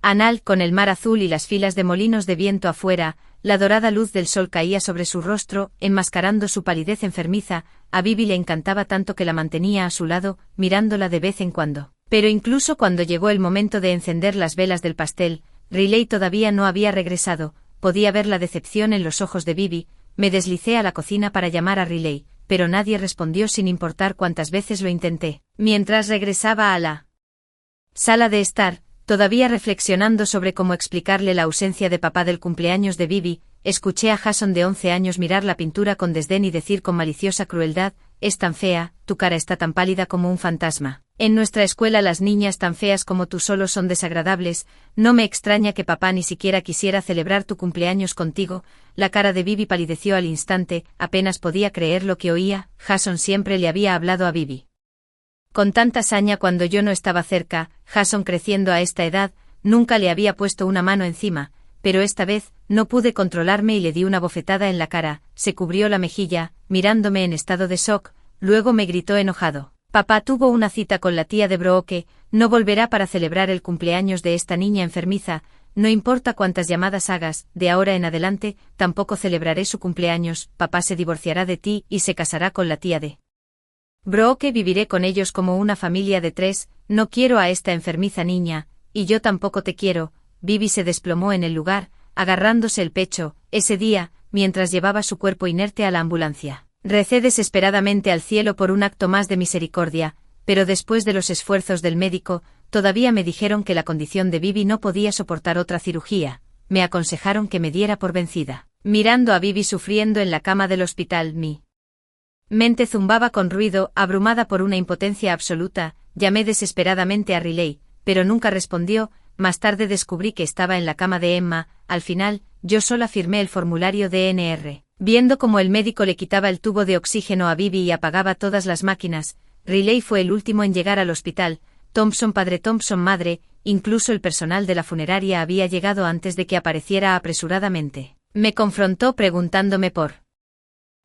anal con el mar azul y las filas de molinos de viento afuera. La dorada luz del sol caía sobre su rostro, enmascarando su palidez enfermiza. a Bibi le encantaba tanto que la mantenía a su lado, mirándola de vez en cuando. Pero incluso cuando llegó el momento de encender las velas del pastel, Riley todavía no había regresado, podía ver la decepción en los ojos de Bibi. Me deslicé a la cocina para llamar a Riley, pero nadie respondió sin importar cuántas veces lo intenté. Mientras regresaba a la sala de estar, todavía reflexionando sobre cómo explicarle la ausencia de papá del cumpleaños de Bibi, escuché a Jason de 11 años mirar la pintura con desdén y decir con maliciosa crueldad: «Es tan fea, tu cara está tan pálida como un fantasma. En nuestra escuela las niñas tan feas como tú solo son desagradables, no me extraña que papá ni siquiera quisiera celebrar tu cumpleaños contigo». La cara de Bibi palideció al instante, apenas podía creer lo que oía. Jason siempre le había hablado a Bibi con tanta saña cuando yo no estaba cerca. Jason, creciendo a esta edad, nunca le había puesto una mano encima, pero esta vez no pude controlarme y le di una bofetada en la cara. Se cubrió la mejilla, mirándome en estado de shock, luego me gritó enojado: «Papá tuvo una cita con la tía de Brooke, no volverá para celebrar el cumpleaños de esta niña enfermiza. No importa cuántas llamadas hagas, de ahora en adelante, tampoco celebraré su cumpleaños. Papá se divorciará de ti y se casará con la tía de Brooke, viviré con ellos como una familia de 3, no quiero a esta enfermiza niña, y yo tampoco te quiero». Bibi se desplomó en el lugar, agarrándose el pecho. Ese día, mientras llevaba su cuerpo inerte a la ambulancia, recé desesperadamente al cielo por un acto más de misericordia, pero después de los esfuerzos del médico, todavía me dijeron que la condición de Bibi no podía soportar otra cirugía. Me aconsejaron que me diera por vencida. Mirando a Bibi sufriendo en la cama del hospital, mi mente zumbaba con ruido, abrumada por una impotencia absoluta. Llamé desesperadamente a Riley, pero nunca respondió. Más tarde descubrí que estaba en la cama de Emma. Al final, yo sola firmé el formulario de NR. Viendo cómo el médico le quitaba el tubo de oxígeno a Bibi y apagaba todas las máquinas, Riley fue el último en llegar al hospital. Thompson padre, Thompson madre, incluso el personal de la funeraria había llegado antes de que apareciera apresuradamente. Me confrontó preguntándome por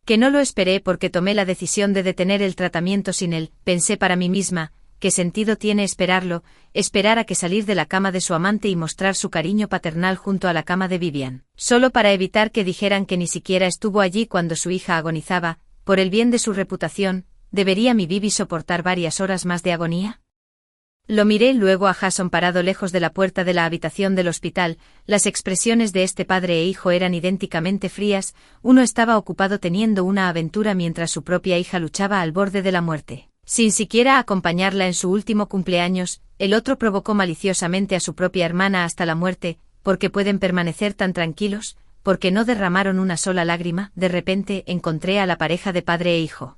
que no lo esperé porque tomé la decisión de detener el tratamiento sin él. Pensé para mí misma: ¿qué sentido tiene esperarlo? Esperar a que salir de la cama de su amante y mostrar su cariño paternal junto a la cama de Vivian, solo para evitar que dijeran que ni siquiera estuvo allí cuando su hija agonizaba. Por el bien de su reputación, ¿debería mi Bibi soportar varias horas más de agonía? Lo miré luego a Jason parado lejos de la puerta de la habitación del hospital. Las expresiones de este padre e hijo eran idénticamente frías. Uno estaba ocupado teniendo una aventura mientras su propia hija luchaba al borde de la muerte, sin siquiera acompañarla en su último cumpleaños. El otro provocó maliciosamente a su propia hermana hasta la muerte. ¿Por qué pueden permanecer tan tranquilos? ¿Por qué no derramaron una sola lágrima? De repente encontré a la pareja de padre e hijo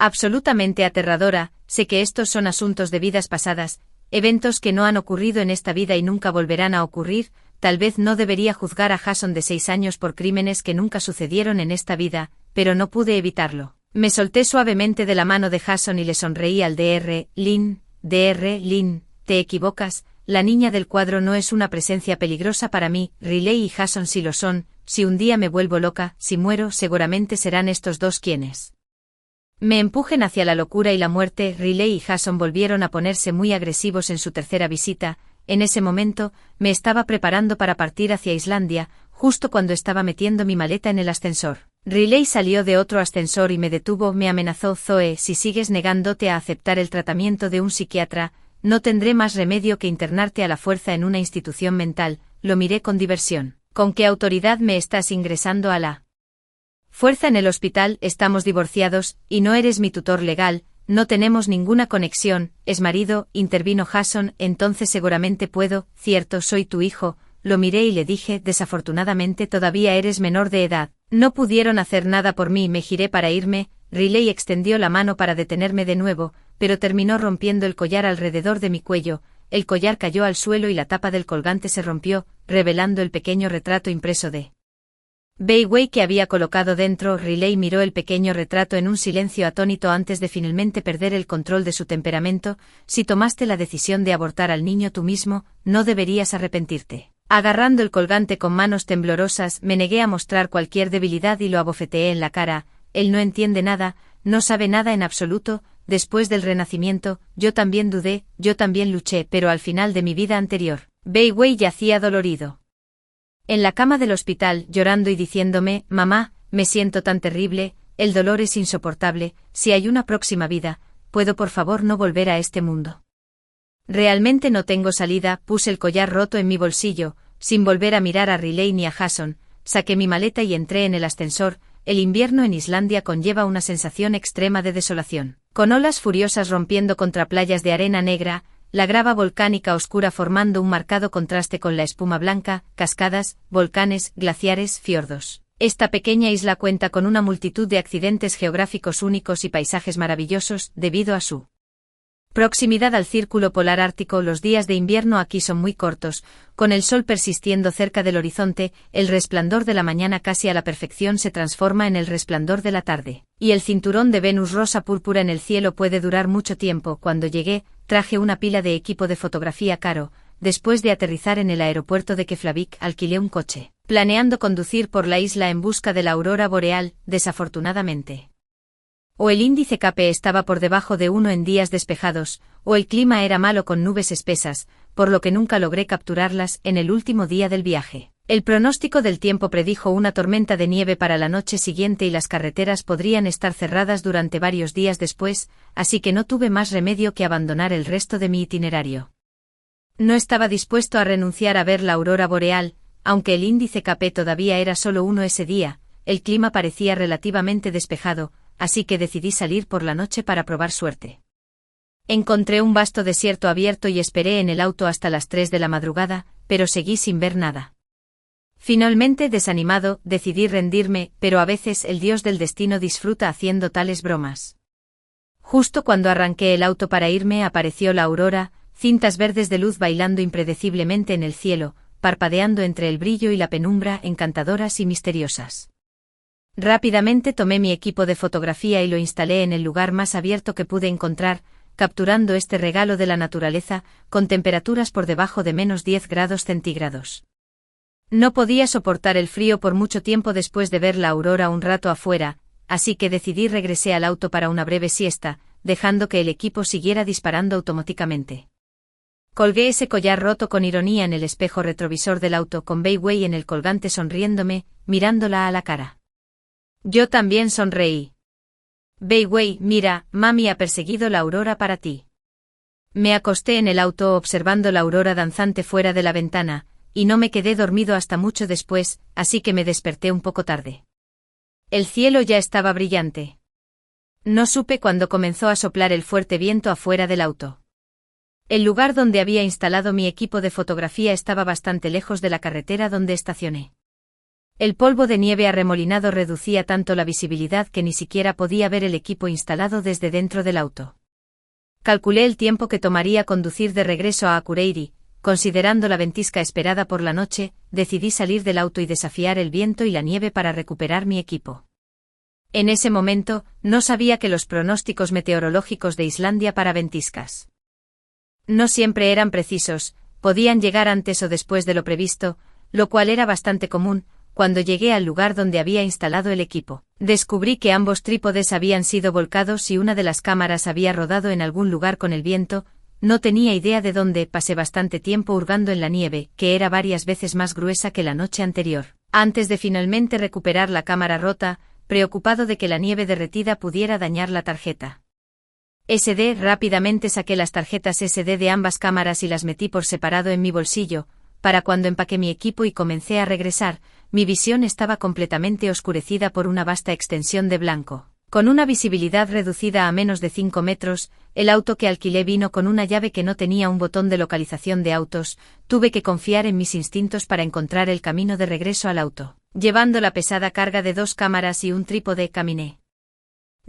absolutamente aterradora. Sé que estos son asuntos de vidas pasadas, eventos que no han ocurrido en esta vida y nunca volverán a ocurrir. Tal vez no debería juzgar a Jason de 6 años por crímenes que nunca sucedieron en esta vida, pero no pude evitarlo. Me solté suavemente de la mano de Jason y le sonreí al Dr. Lynn. Dr. Lynn, te equivocas, la niña del cuadro no es una presencia peligrosa para mí. Riley y Jason sí lo son. Si un día me vuelvo loca, si muero, seguramente serán estos dos quienes me empujen hacia la locura y la muerte. Riley y Jason volvieron a ponerse muy agresivos en su tercera visita. En ese momento, me estaba preparando para partir hacia Islandia, justo cuando estaba metiendo mi maleta en el ascensor. Riley salió de otro ascensor y me detuvo. Me amenazó: «Zoe, si sigues negándote a aceptar el tratamiento de un psiquiatra, no tendré más remedio que internarte a la fuerza en una institución mental». Lo miré con diversión. «¿Con qué autoridad me estás ingresando a la fuerza en el hospital? Estamos divorciados, y no eres mi tutor legal, no tenemos ninguna conexión». «Es marido», intervino Jason. «Entonces seguramente puedo». «Cierto, soy tu hijo». Lo miré y le dije: «Desafortunadamente todavía eres menor de edad. No pudieron hacer nada por mí». Me giré para irme. Riley extendió la mano para detenerme de nuevo, pero terminó rompiendo el collar alrededor de mi cuello. El collar cayó al suelo y la tapa del colgante se rompió, revelando el pequeño retrato impreso de Bayway que había colocado dentro. Riley miró el pequeño retrato en un silencio atónito antes de finalmente perder el control de su temperamento. «Si tomaste la decisión de abortar al niño tú mismo, no deberías arrepentirte». Agarrando el colgante con manos temblorosas, me negué a mostrar cualquier debilidad y lo abofeteé en la cara. «Él no entiende nada, no sabe nada en absoluto. Después del renacimiento, yo también dudé, yo también luché, pero al final de mi vida anterior». Bayway yacía dolorido en la cama del hospital, llorando y diciéndome: «Mamá, me siento tan terrible, el dolor es insoportable, si hay una próxima vida, ¿puedo por favor no volver a este mundo? Realmente no tengo salida, puse el collar roto en mi bolsillo, sin volver a mirar a Riley ni a Jason, saqué mi maleta y entré en el ascensor. El invierno en Islandia conlleva una sensación extrema de desolación, con olas furiosas rompiendo contra playas de arena negra, la grava volcánica oscura formando un marcado contraste con la espuma blanca, cascadas, volcanes, glaciares, fiordos. Esta pequeña isla cuenta con una multitud de accidentes geográficos únicos y paisajes maravillosos, debido a su proximidad al círculo polar ártico. Los días de invierno aquí son muy cortos, con el sol persistiendo cerca del horizonte, el resplandor de la mañana casi a la perfección se transforma en el resplandor de la tarde, y el cinturón de Venus rosa púrpura en el cielo puede durar mucho tiempo. Cuando llegué, traje una pila de equipo de fotografía caro. Después de aterrizar en el aeropuerto de Keflavik, alquilé un coche, planeando conducir por la isla en busca de la aurora boreal. Desafortunadamente, o el índice KP estaba por debajo de 1 en días despejados, o el clima era malo con nubes espesas, por lo que nunca logré capturarlas. En el último día del viaje, el pronóstico del tiempo predijo una tormenta de nieve para la noche siguiente y las carreteras podrían estar cerradas durante varios días después, así que no tuve más remedio que abandonar el resto de mi itinerario. No estaba dispuesto a renunciar a ver la aurora boreal, aunque el índice KP todavía era solo 1 ese día. El clima parecía relativamente despejado, así que decidí salir por la noche para probar suerte. Encontré un vasto desierto abierto y esperé en el auto hasta las 3 de la madrugada, pero seguí sin ver nada. Finalmente, desanimado, decidí rendirme, pero a veces el dios del destino disfruta haciendo tales bromas. Justo cuando arranqué el auto para irme apareció la aurora, cintas verdes de luz bailando impredeciblemente en el cielo, parpadeando entre el brillo y la penumbra, encantadoras y misteriosas. Rápidamente tomé mi equipo de fotografía y lo instalé en el lugar más abierto que pude encontrar, capturando este regalo de la naturaleza, con temperaturas por debajo de -10 grados centígrados. No podía soportar el frío por mucho tiempo después de ver la aurora un rato afuera, así que decidí regresé al auto para una breve siesta, dejando que el equipo siguiera disparando automáticamente. Colgué ese collar roto con ironía en el espejo retrovisor del auto con Bai Wei en el colgante sonriéndome, mirándola a la cara. Yo también sonreí. Bai Wei, mira, mami ha perseguido la aurora para ti. Me acosté en el auto observando la aurora danzante fuera de la ventana, y no me quedé dormido hasta mucho después, así que me desperté un poco tarde. El cielo ya estaba brillante. No supe cuándo comenzó a soplar el fuerte viento afuera del auto. El lugar donde había instalado mi equipo de fotografía estaba bastante lejos de la carretera donde estacioné. El polvo de nieve arremolinado reducía tanto la visibilidad que ni siquiera podía ver el equipo instalado desde dentro del auto. Calculé el tiempo que tomaría conducir de regreso a Akureyri. Considerando la ventisca esperada por la noche, decidí salir del auto y desafiar el viento y la nieve para recuperar mi equipo. En ese momento, no sabía que los pronósticos meteorológicos de Islandia para ventiscas no siempre eran precisos, podían llegar antes o después de lo previsto, lo cual era bastante común. Cuando llegué al lugar donde había instalado el equipo, descubrí que ambos trípodes habían sido volcados y una de las cámaras había rodado en algún lugar con el viento. No tenía idea de dónde. Pasé bastante tiempo hurgando en la nieve, que era varias veces más gruesa que la noche anterior, antes de finalmente recuperar la cámara rota, preocupado de que la nieve derretida pudiera dañar la tarjeta SD. Rápidamente saqué las tarjetas SD de ambas cámaras y las metí por separado en mi bolsillo. Para cuando empaqué mi equipo y comencé a regresar, mi visión estaba completamente oscurecida por una vasta extensión de blanco. Con una visibilidad reducida a menos de 5 metros, el auto que alquilé vino con una llave que no tenía un botón de localización de autos. Tuve que confiar en mis instintos para encontrar el camino de regreso al auto. Llevando la pesada carga de 2 cámaras y un trípode, caminé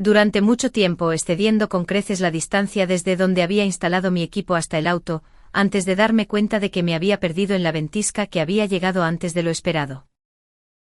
durante mucho tiempo, excediendo con creces la distancia desde donde había instalado mi equipo hasta el auto, antes de darme cuenta de que me había perdido en la ventisca que había llegado antes de lo esperado.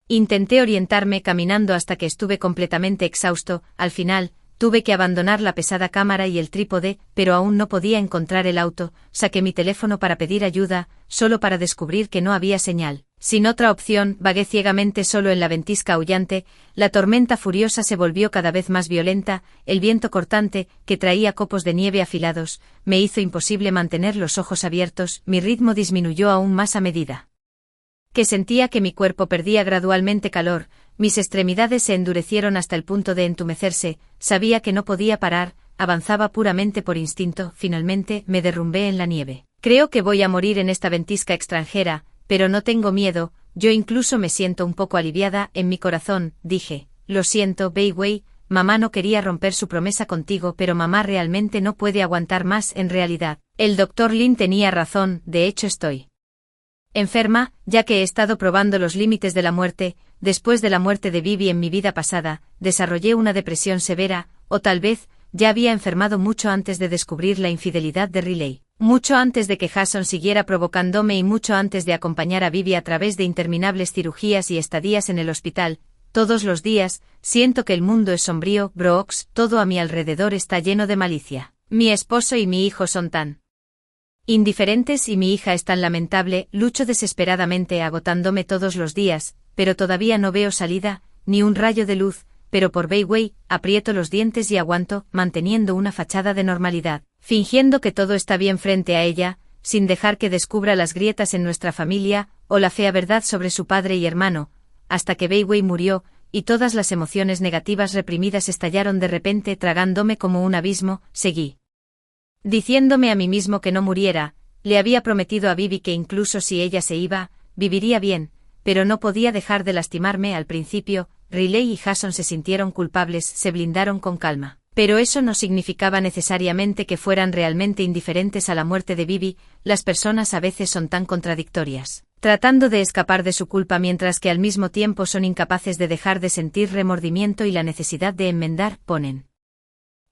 Intenté orientarme caminando hasta que estuve completamente exhausto. Al final, tuve que abandonar la pesada cámara y el trípode, pero aún no podía encontrar el auto. Saqué mi teléfono para pedir ayuda, solo para descubrir que no había señal. Sin otra opción, vagué ciegamente solo en la ventisca aullante. La tormenta furiosa se volvió cada vez más violenta. El viento cortante, que traía copos de nieve afilados, me hizo imposible mantener los ojos abiertos. Mi ritmo disminuyó aún más a medida que sentía que mi cuerpo perdía gradualmente calor, mis extremidades se endurecieron hasta el punto de entumecerse, sabía que no podía parar, avanzaba puramente por instinto, finalmente me derrumbé en la nieve. Creo que voy a morir en esta ventisca extranjera, pero no tengo miedo, yo incluso me siento un poco aliviada en mi corazón, dije. Lo siento, Wei, mamá no quería romper su promesa contigo, pero mamá realmente no puede aguantar más en realidad. El doctor Lin tenía razón, de hecho estoy enferma, ya que he estado probando los límites de la muerte. Después de la muerte de Vivi en mi vida pasada, desarrollé una depresión severa, o tal vez, ya había enfermado mucho antes de descubrir la infidelidad de Riley. Mucho antes de que Jason siguiera provocándome y mucho antes de acompañar a Vivi a través de interminables cirugías y estadías en el hospital, todos los días, siento que el mundo es sombrío, Brooks, todo a mi alrededor está lleno de malicia. Mi esposo y mi hijo son tan indiferentes y mi hija es tan lamentable, lucho desesperadamente agotándome todos los días, pero todavía no veo salida, ni un rayo de luz, pero por Wei, aprieto los dientes y aguanto, manteniendo una fachada de normalidad, fingiendo que todo está bien frente a ella, sin dejar que descubra las grietas en nuestra familia, o la fea verdad sobre su padre y hermano, hasta que Wei murió, y todas las emociones negativas reprimidas estallaron de repente tragándome como un abismo, seguí diciéndome a mí mismo que no muriera, le había prometido a Vivi que incluso si ella se iba, viviría bien, pero no podía dejar de lastimarme al principio. Riley y Jason se sintieron culpables, se blindaron con calma. Pero eso no significaba necesariamente que fueran realmente indiferentes a la muerte de Vivi, las personas a veces son tan contradictorias, tratando de escapar de su culpa mientras que al mismo tiempo son incapaces de dejar de sentir remordimiento y la necesidad de enmendar, ponen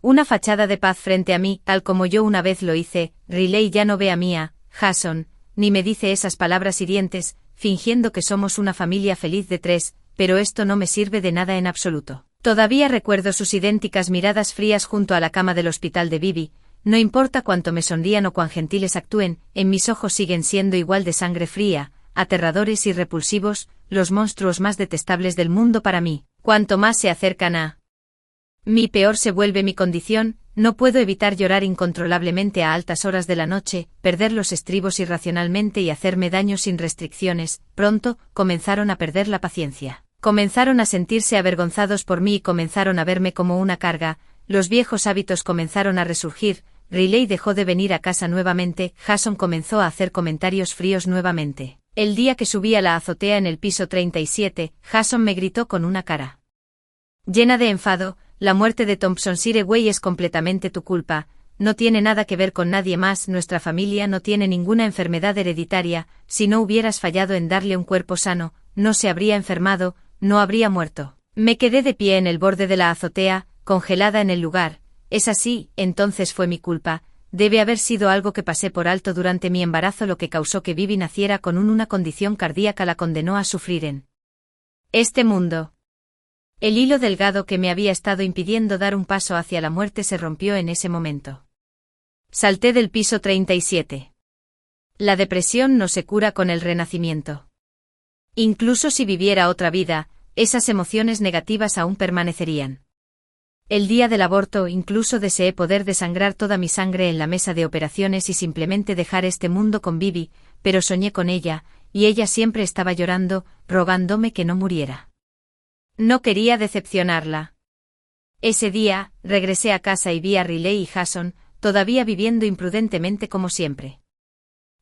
una fachada de paz frente a mí, tal como yo una vez lo hice. Riley ya no ve a Mia, Jason, ni me dice esas palabras hirientes, fingiendo que somos una familia feliz de 3, pero esto no me sirve de nada en absoluto. Todavía recuerdo sus idénticas miradas frías junto a la cama del hospital de Vivi, no importa cuánto me sonrían o cuán gentiles actúen, en mis ojos siguen siendo igual de sangre fría, aterradores y repulsivos, los monstruos más detestables del mundo para mí. Cuanto más se acercan a mí peor se vuelve mi condición, no puedo evitar llorar incontrolablemente a altas horas de la noche, perder los estribos irracionalmente y hacerme daño sin restricciones. Pronto, comenzaron a perder la paciencia. Comenzaron a sentirse avergonzados por mí y comenzaron a verme como una carga, los viejos hábitos comenzaron a resurgir, Riley dejó de venir a casa nuevamente, Jason comenzó a hacer comentarios fríos nuevamente. El día que subí a la azotea en el piso 37, Jason me gritó con una cara llena de enfado: la muerte de Thompson Sireway es completamente tu culpa, no tiene nada que ver con nadie más, nuestra familia no tiene ninguna enfermedad hereditaria, si no hubieras fallado en darle un cuerpo sano, no se habría enfermado, no habría muerto. Me quedé de pie en el borde de la azotea, congelada en el lugar. Es así, entonces fue mi culpa, debe haber sido algo que pasé por alto durante mi embarazo lo que causó que Vivi naciera con una condición cardíaca, la condenó a sufrir en este mundo. El hilo delgado que me había estado impidiendo dar un paso hacia la muerte se rompió en ese momento. Salté del piso 37. La depresión no se cura con el renacimiento. Incluso si viviera otra vida, esas emociones negativas aún permanecerían. El día del aborto incluso deseé poder desangrar toda mi sangre en la mesa de operaciones y simplemente dejar este mundo con Vivi, pero soñé con ella, y ella siempre estaba llorando, rogándome que no muriera. No quería decepcionarla. Ese día, regresé a casa y vi a Riley y Jason, todavía viviendo imprudentemente como siempre.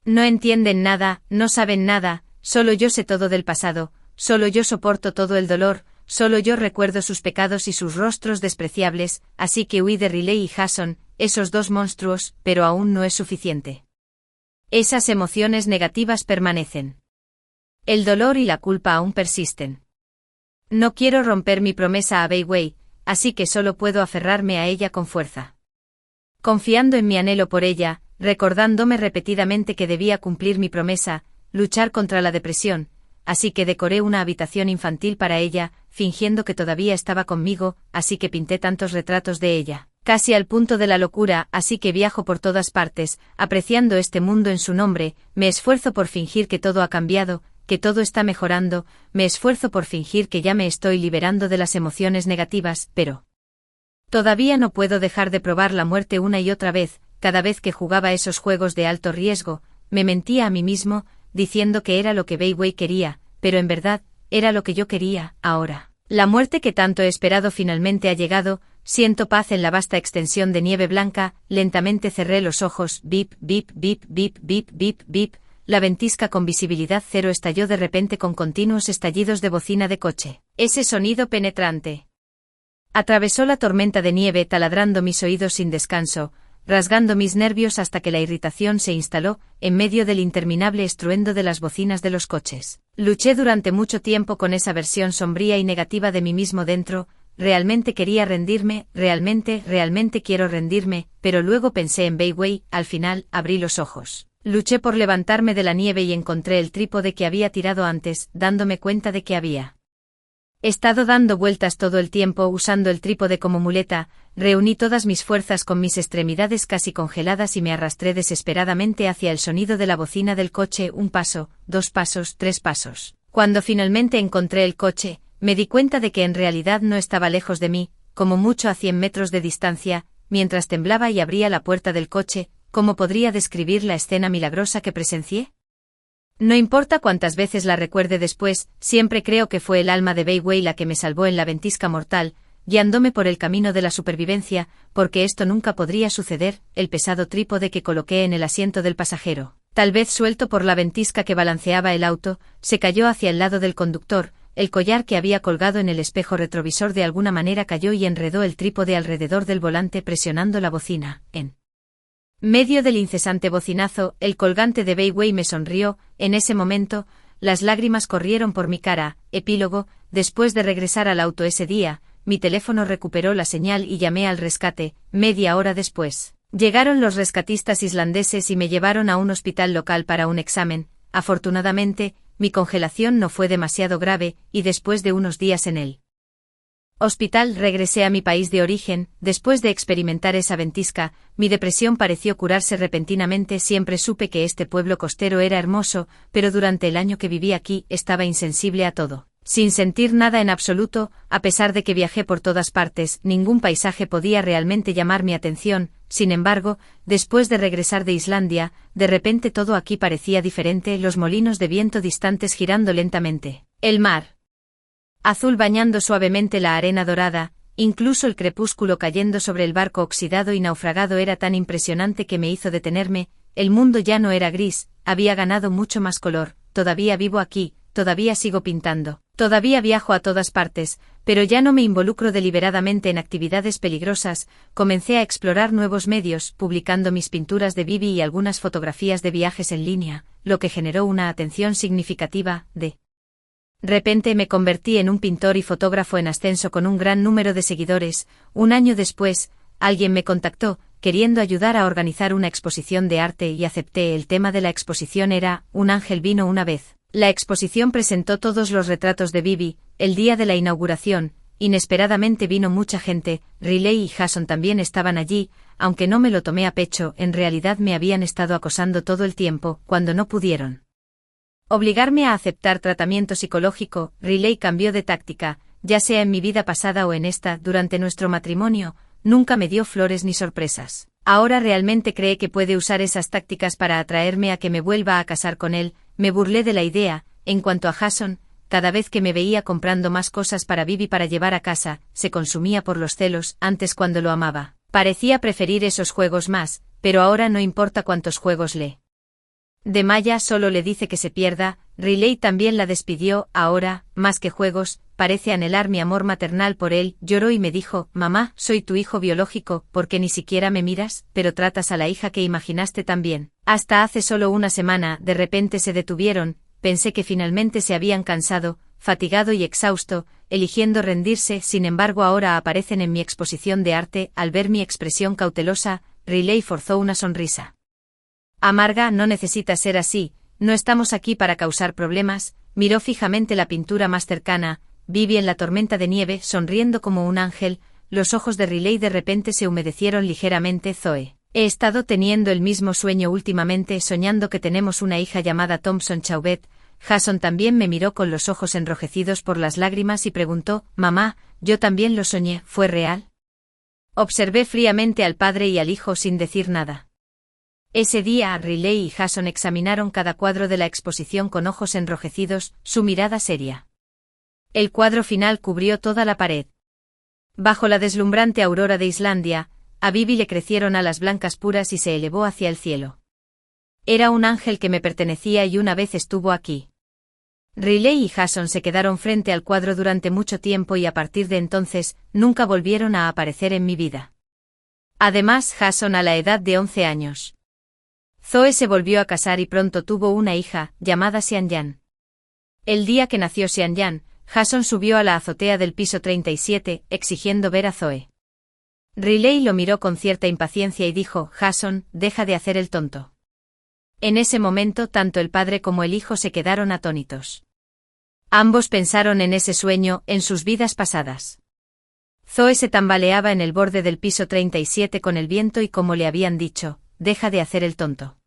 No entienden nada, no saben nada, solo yo sé todo del pasado, solo yo soporto todo el dolor, solo yo recuerdo sus pecados y sus rostros despreciables, así que huí de Riley y Jason, esos dos monstruos, pero aún no es suficiente. Esas emociones negativas permanecen. El dolor y la culpa aún persisten. No quiero romper mi promesa a Wei, así que solo puedo aferrarme a ella con fuerza. Confiando en mi anhelo por ella, recordándome repetidamente que debía cumplir mi promesa, luchar contra la depresión, así que decoré una habitación infantil para ella, fingiendo que todavía estaba conmigo, así que pinté tantos retratos de ella, casi al punto de la locura, así que viajo por todas partes, apreciando este mundo en su nombre, me esfuerzo por fingir que todo ha cambiado, que todo está mejorando, me esfuerzo por fingir que ya me estoy liberando de las emociones negativas, pero todavía no puedo dejar de probar la muerte una y otra vez. Cada vez que jugaba esos juegos de alto riesgo, me mentía a mí mismo, diciendo que era lo que Weiwei quería, pero en verdad, era lo que yo quería, ahora. La muerte que tanto he esperado finalmente ha llegado, siento paz en la vasta extensión de nieve blanca, lentamente cerré los ojos, bip, bip, bip, bip, bip, bip, bip, la ventisca con visibilidad cero estalló de repente con continuos estallidos de bocina de coche. Ese sonido penetrante atravesó la tormenta de nieve taladrando mis oídos sin descanso, rasgando mis nervios hasta que la irritación se instaló en medio del interminable estruendo de las bocinas de los coches. Luché durante mucho tiempo con esa versión sombría y negativa de mí mismo dentro, realmente quería rendirme, realmente quiero rendirme, pero luego pensé en Weiwei, al final, abrí los ojos. Luché por levantarme de la nieve y encontré el trípode que había tirado antes, dándome cuenta de que había estado dando vueltas todo el tiempo usando el trípode como muleta, reuní todas mis fuerzas con mis extremidades casi congeladas y me arrastré desesperadamente hacia el sonido de la bocina del coche, un paso, 2 pasos, 3 pasos. Cuando finalmente encontré el coche, me di cuenta de que en realidad no estaba lejos de mí, como mucho a 100 metros de distancia, mientras temblaba y abría la puerta del coche. ¿Cómo podría describir la escena milagrosa que presencié? No importa cuántas veces la recuerde después, siempre creo que fue el alma de Weiwei la que me salvó en la ventisca mortal, guiándome por el camino de la supervivencia, porque esto nunca podría suceder, el pesado trípode que coloqué en el asiento del pasajero, tal vez suelto por la ventisca que balanceaba el auto, se cayó hacia el lado del conductor, el collar que había colgado en el espejo retrovisor de alguna manera cayó y enredó el trípode alrededor del volante presionando la bocina, en medio del incesante bocinazo, el colgante de Weiwei me sonrió, en ese momento, las lágrimas corrieron por mi cara. Epílogo, después de regresar al auto ese día, mi teléfono recuperó la señal y llamé al rescate, media hora después. Llegaron los rescatistas islandeses y me llevaron a un hospital local para un examen. Afortunadamente, mi congelación no fue demasiado grave, y después de unos días en el hospital regresé a mi país de origen. Después de experimentar esa ventisca, mi depresión pareció curarse repentinamente. Siempre supe que este pueblo costero era hermoso, pero durante el año que viví aquí estaba insensible a todo. Sin sentir nada en absoluto, a pesar de que viajé por todas partes, ningún paisaje podía realmente llamar mi atención. Sin embargo, después de regresar de Islandia, de repente todo aquí parecía diferente, los molinos de viento distantes girando lentamente, el mar azul bañando suavemente la arena dorada, incluso el crepúsculo cayendo sobre el barco oxidado y naufragado era tan impresionante que me hizo detenerme. El mundo ya no era gris, había ganado mucho más color. Todavía vivo aquí, todavía sigo pintando, todavía viajo a todas partes, pero ya no me involucro deliberadamente en actividades peligrosas. Comencé a explorar nuevos medios, publicando mis pinturas de Bibi y algunas fotografías de viajes en línea, lo que generó una atención significativa. De repente me convertí en un pintor y fotógrafo en ascenso con un gran número de seguidores. Un año después, alguien me contactó, queriendo ayudar a organizar una exposición de arte y acepté. El tema de la exposición era Un ángel vino una vez. La exposición presentó todos los retratos de Bibi. El día de la inauguración, inesperadamente vino mucha gente. Riley y Jason también estaban allí, aunque no me lo tomé a pecho, en realidad me habían estado acosando todo el tiempo. Cuando no pudieron obligarme a aceptar tratamiento psicológico, Riley cambió de táctica, ya sea en mi vida pasada o en esta. Durante nuestro matrimonio, nunca me dio flores ni sorpresas. Ahora realmente cree que puede usar esas tácticas para atraerme a que me vuelva a casar con él. Me burlé de la idea. En cuanto a Jason, cada vez que me veía comprando más cosas para Bibi para llevar a casa, se consumía por los celos. Antes, cuando lo amaba, parecía preferir esos juegos más, pero ahora no importa cuántos juegos le de Maya, solo le dice que se pierda. Riley también la despidió. Ahora, más que juegos, parece anhelar mi amor maternal por él. Lloró y me dijo: mamá, soy tu hijo biológico, ¿por qué ni siquiera me miras? Pero tratas a la hija que imaginaste también. Hasta hace solo una semana, de repente se detuvieron. Pensé que finalmente se habían cansado, fatigado y exhausto, eligiendo rendirse. Sin embargo, ahora aparecen en mi exposición de arte. Al ver mi expresión cautelosa, Riley forzó una sonrisa amarga. No necesita ser así, no estamos aquí para causar problemas. Miró fijamente la pintura más cercana, Bibi en la tormenta de nieve, sonriendo como un ángel. Los ojos de Riley de repente se humedecieron ligeramente. Zoe, he estado teniendo el mismo sueño últimamente, soñando que tenemos una hija llamada Thompson Chauvet. Jason también me miró con los ojos enrojecidos por las lágrimas y preguntó: mamá, yo también lo soñé, ¿fue real? Observé fríamente al padre y al hijo sin decir nada. Ese día Riley y Jason examinaron cada cuadro de la exposición con ojos enrojecidos, su mirada seria. El cuadro final cubrió toda la pared. Bajo la deslumbrante aurora de Islandia, a Bibi le crecieron alas blancas puras y se elevó hacia el cielo. Era un ángel que me pertenecía y una vez estuvo aquí. Riley y Jason se quedaron frente al cuadro durante mucho tiempo y a partir de entonces, nunca volvieron a aparecer en mi vida. Además, Jason a la edad de 11 años. Zoe se volvió a casar y pronto tuvo una hija, llamada Xianyan. El día que nació Xianyan, Jason subió a la azotea del piso 37, exigiendo ver a Zoe. Riley lo miró con cierta impaciencia y dijo: Jason, deja de hacer el tonto. En ese momento tanto el padre como el hijo se quedaron atónitos. Ambos pensaron en ese sueño, en sus vidas pasadas. Zoe se tambaleaba en el borde del piso 37 con el viento y como le habían dicho, deja de hacer el tonto.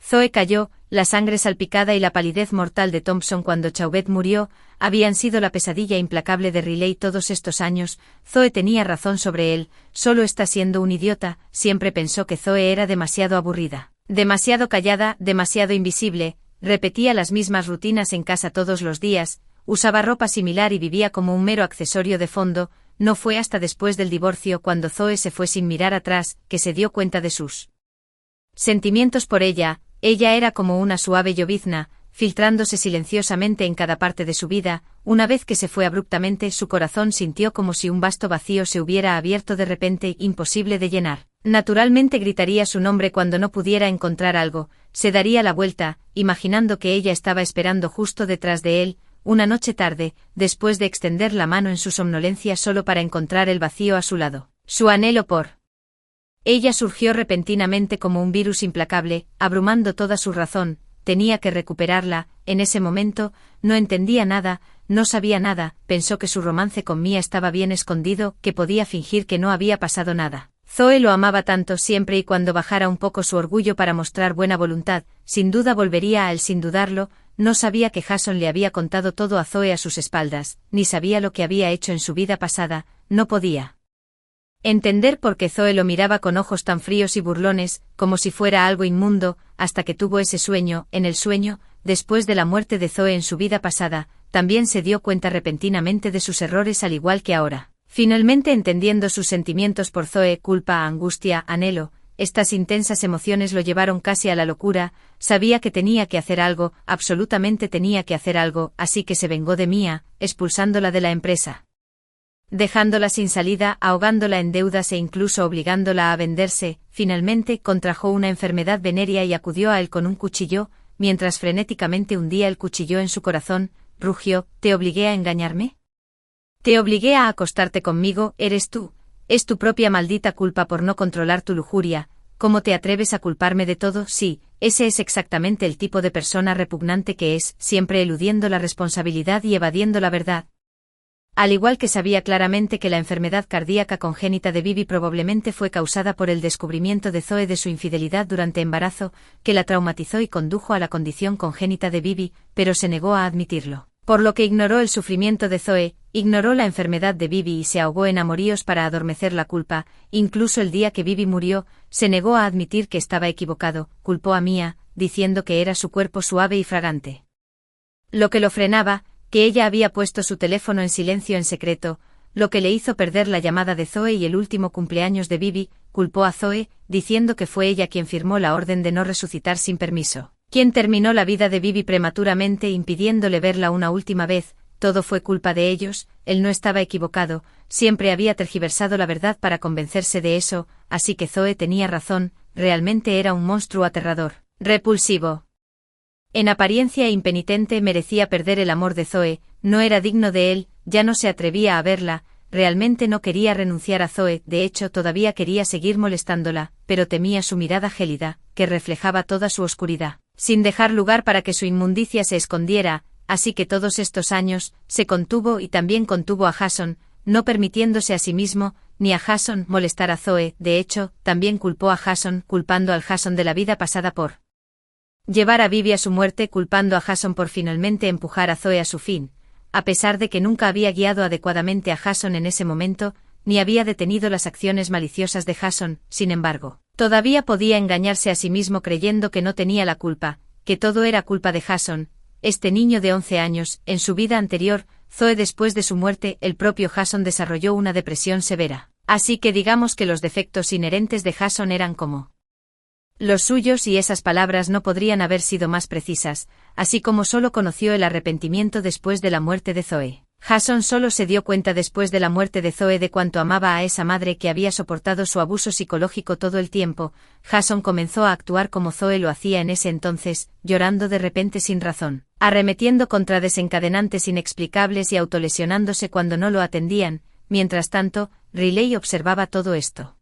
Zoe cayó, la sangre salpicada y la palidez mortal de Thompson cuando Chauvet murió, habían sido la pesadilla implacable de Riley todos estos años. Zoe tenía razón sobre él, solo está siendo un idiota. Siempre pensó que Zoe era demasiado aburrida, demasiado callada, demasiado invisible, repetía las mismas rutinas en casa todos los días, usaba ropa similar y vivía como un mero accesorio de fondo. No fue hasta después del divorcio, cuando Zoe se fue sin mirar atrás, que se dio cuenta de sus sentimientos por ella. Ella era como una suave llovizna, filtrándose silenciosamente en cada parte de su vida. Una vez que se fue abruptamente, su corazón sintió como si un vasto vacío se hubiera abierto de repente, imposible de llenar. Naturalmente gritaría su nombre cuando no pudiera encontrar algo, se daría la vuelta, imaginando que ella estaba esperando justo detrás de él, una noche tarde, después de extender la mano en su somnolencia solo para encontrar el vacío a su lado. Su anhelo por ella surgió repentinamente como un virus implacable, abrumando toda su razón. Tenía que recuperarla. En ese momento, no entendía nada, no sabía nada, pensó que su romance con Mia estaba bien escondido, que podía fingir que no había pasado nada. Zoe lo amaba tanto. Siempre y cuando bajara un poco su orgullo para mostrar buena voluntad, sin duda volvería a él sin dudarlo. No sabía que Jason le había contado todo a Zoe a sus espaldas, ni sabía lo que había hecho en su vida pasada. No podía entender por qué Zoe lo miraba con ojos tan fríos y burlones, como si fuera algo inmundo, hasta que tuvo ese sueño. En el sueño, después de la muerte de Zoe en su vida pasada, también se dio cuenta repentinamente de sus errores al igual que ahora. Finalmente entendiendo sus sentimientos por Zoe, culpa, angustia, anhelo, estas intensas emociones lo llevaron casi a la locura. Sabía que tenía que hacer algo, absolutamente tenía que hacer algo, así que se vengó de Mia, expulsándola de la empresa, dejándola sin salida, ahogándola en deudas e incluso obligándola a venderse. Finalmente contrajo una enfermedad venérea y acudió a él con un cuchillo, mientras frenéticamente hundía el cuchillo en su corazón. Rugió: ¿te obligué a engañarme? ¿Te obligué a acostarte conmigo? Eres tú, es tu propia maldita culpa por no controlar tu lujuria. ¿Cómo te atreves a culparme de todo? Sí, ese es exactamente el tipo de persona repugnante que es, siempre eludiendo la responsabilidad y evadiendo la verdad. Al igual que sabía claramente que la enfermedad cardíaca congénita de Bibi probablemente fue causada por el descubrimiento de Zoe de su infidelidad durante embarazo, que la traumatizó y condujo a la condición congénita de Bibi, pero se negó a admitirlo. Por lo que ignoró el sufrimiento de Zoe, ignoró la enfermedad de Bibi y se ahogó en amoríos para adormecer la culpa. Incluso el día que Bibi murió, se negó a admitir que estaba equivocado, culpó a Mia, diciendo que era su cuerpo suave y fragante lo que lo frenaba, que ella había puesto su teléfono en silencio en secreto, lo que le hizo perder la llamada de Zoe y el último cumpleaños de Bibi. Culpó a Zoe, diciendo que fue ella quien firmó la orden de no resucitar sin permiso, quien terminó la vida de Bibi prematuramente impidiéndole verla una última vez. Todo fue culpa de ellos. Él no estaba equivocado, siempre había tergiversado la verdad para convencerse de eso, así que Zoe tenía razón, realmente era un monstruo aterrador, repulsivo. En apariencia impenitente, merecía perder el amor de Zoe, no era digno de él, ya no se atrevía a verla, realmente no quería renunciar a Zoe, de hecho todavía quería seguir molestándola, pero temía su mirada gélida, que reflejaba toda su oscuridad, sin dejar lugar para que su inmundicia se escondiera, así que todos estos años, se contuvo y también contuvo a Jason, no permitiéndose a sí mismo, ni a Jason, molestar a Zoe. De hecho, también culpó a Jason, culpando al Jason de la vida pasada por llevar a Bibi a su muerte, culpando a Jason por finalmente empujar a Zoe a su fin, a pesar de que nunca había guiado adecuadamente a Jason en ese momento, ni había detenido las acciones maliciosas de Jason. Sin embargo, Todavía podía engañarse a sí mismo creyendo que no tenía la culpa, que todo era culpa de Jason, este niño de 11 años. En su vida anterior, Zoe, después de su muerte, el propio Jason desarrolló una depresión severa. Así que digamos que los defectos inherentes de Jason eran como los suyos, y esas palabras no podrían haber sido más precisas, así como solo conoció el arrepentimiento después de la muerte de Zoe. Jason solo se dio cuenta después de la muerte de Zoe de cuánto amaba a esa madre que había soportado su abuso psicológico todo el tiempo. Jason comenzó a actuar como Zoe lo hacía en ese entonces, llorando de repente sin razón, arremetiendo contra desencadenantes inexplicables y autolesionándose cuando no lo atendían. Mientras tanto, Riley observaba todo esto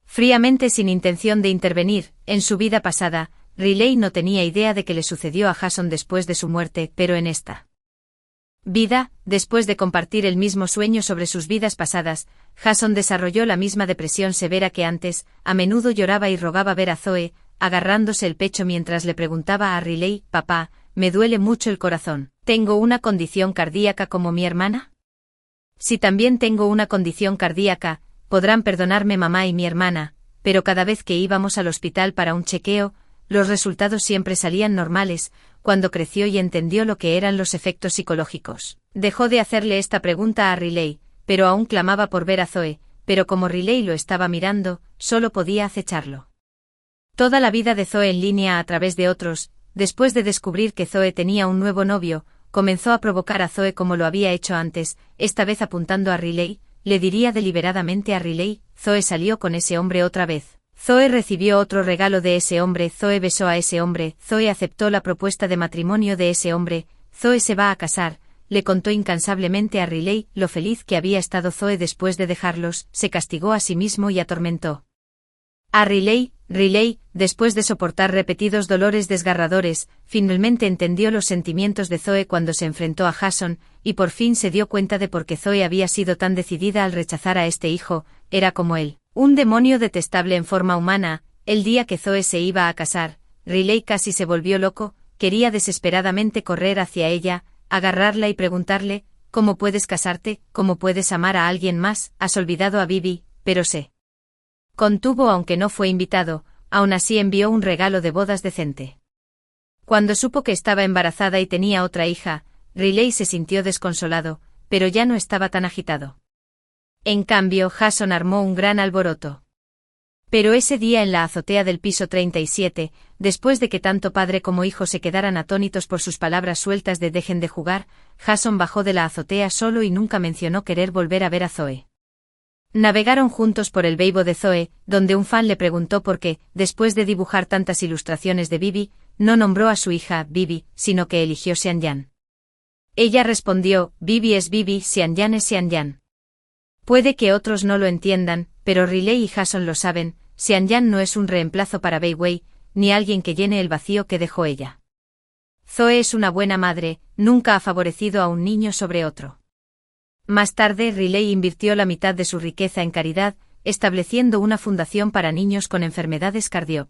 fríamente, sin intención de intervenir. En su vida pasada, Riley no tenía idea de qué le sucedió a Jason después de su muerte, pero en esta vida, después de compartir el mismo sueño sobre sus vidas pasadas, Jason desarrolló la misma depresión severa que antes. A menudo lloraba y rogaba ver a Zoe, agarrándose el pecho mientras le preguntaba a Riley: «Papá, me duele mucho el corazón. ¿Tengo una condición cardíaca como mi hermana? Si también tengo una condición cardíaca, podrán perdonarme mamá y mi hermana». Pero cada vez que íbamos al hospital para un chequeo, los resultados siempre salían normales. Cuando creció y entendió lo que eran los efectos psicológicos, dejó de hacerle esta pregunta a Riley, pero aún clamaba por ver a Zoe, pero como Riley lo estaba mirando, solo podía acecharlo. Toda la vida de Zoe en línea a través de otros. Después de descubrir que Zoe tenía un nuevo novio, comenzó a provocar a Zoe como lo había hecho antes, esta vez apuntando a Riley. Le diría deliberadamente a Riley: «Zoe salió con ese hombre otra vez. Zoe recibió otro regalo de ese hombre. Zoe besó a ese hombre. Zoe aceptó la propuesta de matrimonio de ese hombre. Zoe se va a casar». Le contó incansablemente a Riley lo feliz que había estado Zoe después de dejarlos. Se castigó a sí mismo y atormentó a Riley. Riley, después de soportar repetidos dolores desgarradores, finalmente entendió los sentimientos de Zoe cuando se enfrentó a Jason, y por fin se dio cuenta de por qué Zoe había sido tan decidida al rechazar a este hijo. Era como él, un demonio detestable en forma humana. El día que Zoe se iba a casar, Riley casi se volvió loco. Quería desesperadamente correr hacia ella, agarrarla y preguntarle: «¿Cómo puedes casarte? ¿Cómo puedes amar a alguien más? Has olvidado a Bibi». Pero se contuvo aunque no fue invitado. Aún así envió un regalo de bodas decente. Cuando supo que estaba embarazada y tenía otra hija, Riley se sintió desconsolado, pero ya no estaba tan agitado. En cambio, Jason armó un gran alboroto. Pero ese día en la azotea del piso 37, después de que tanto padre como hijo se quedaran atónitos por sus palabras sueltas de «dejen de jugar», Jason bajó de la azotea solo y nunca mencionó querer volver a ver a Zoe. Navegaron juntos por el Weibo de Zoe, donde un fan le preguntó por qué, después de dibujar tantas ilustraciones de Bibi, no nombró a su hija Bibi, sino que eligió Xianyan. Ella respondió: «Bibi es Bibi, Xianyan es Xianyan». Puede que otros no lo entiendan, pero Riley y Jason lo saben. Xianyan no es un reemplazo para Bai Wei, ni alguien que llene el vacío que dejó ella. Zoe es una buena madre, nunca ha favorecido a un niño sobre otro. Más tarde, Riley invirtió la mitad de su riqueza en caridad, estableciendo una fundación para niños con enfermedades cardio.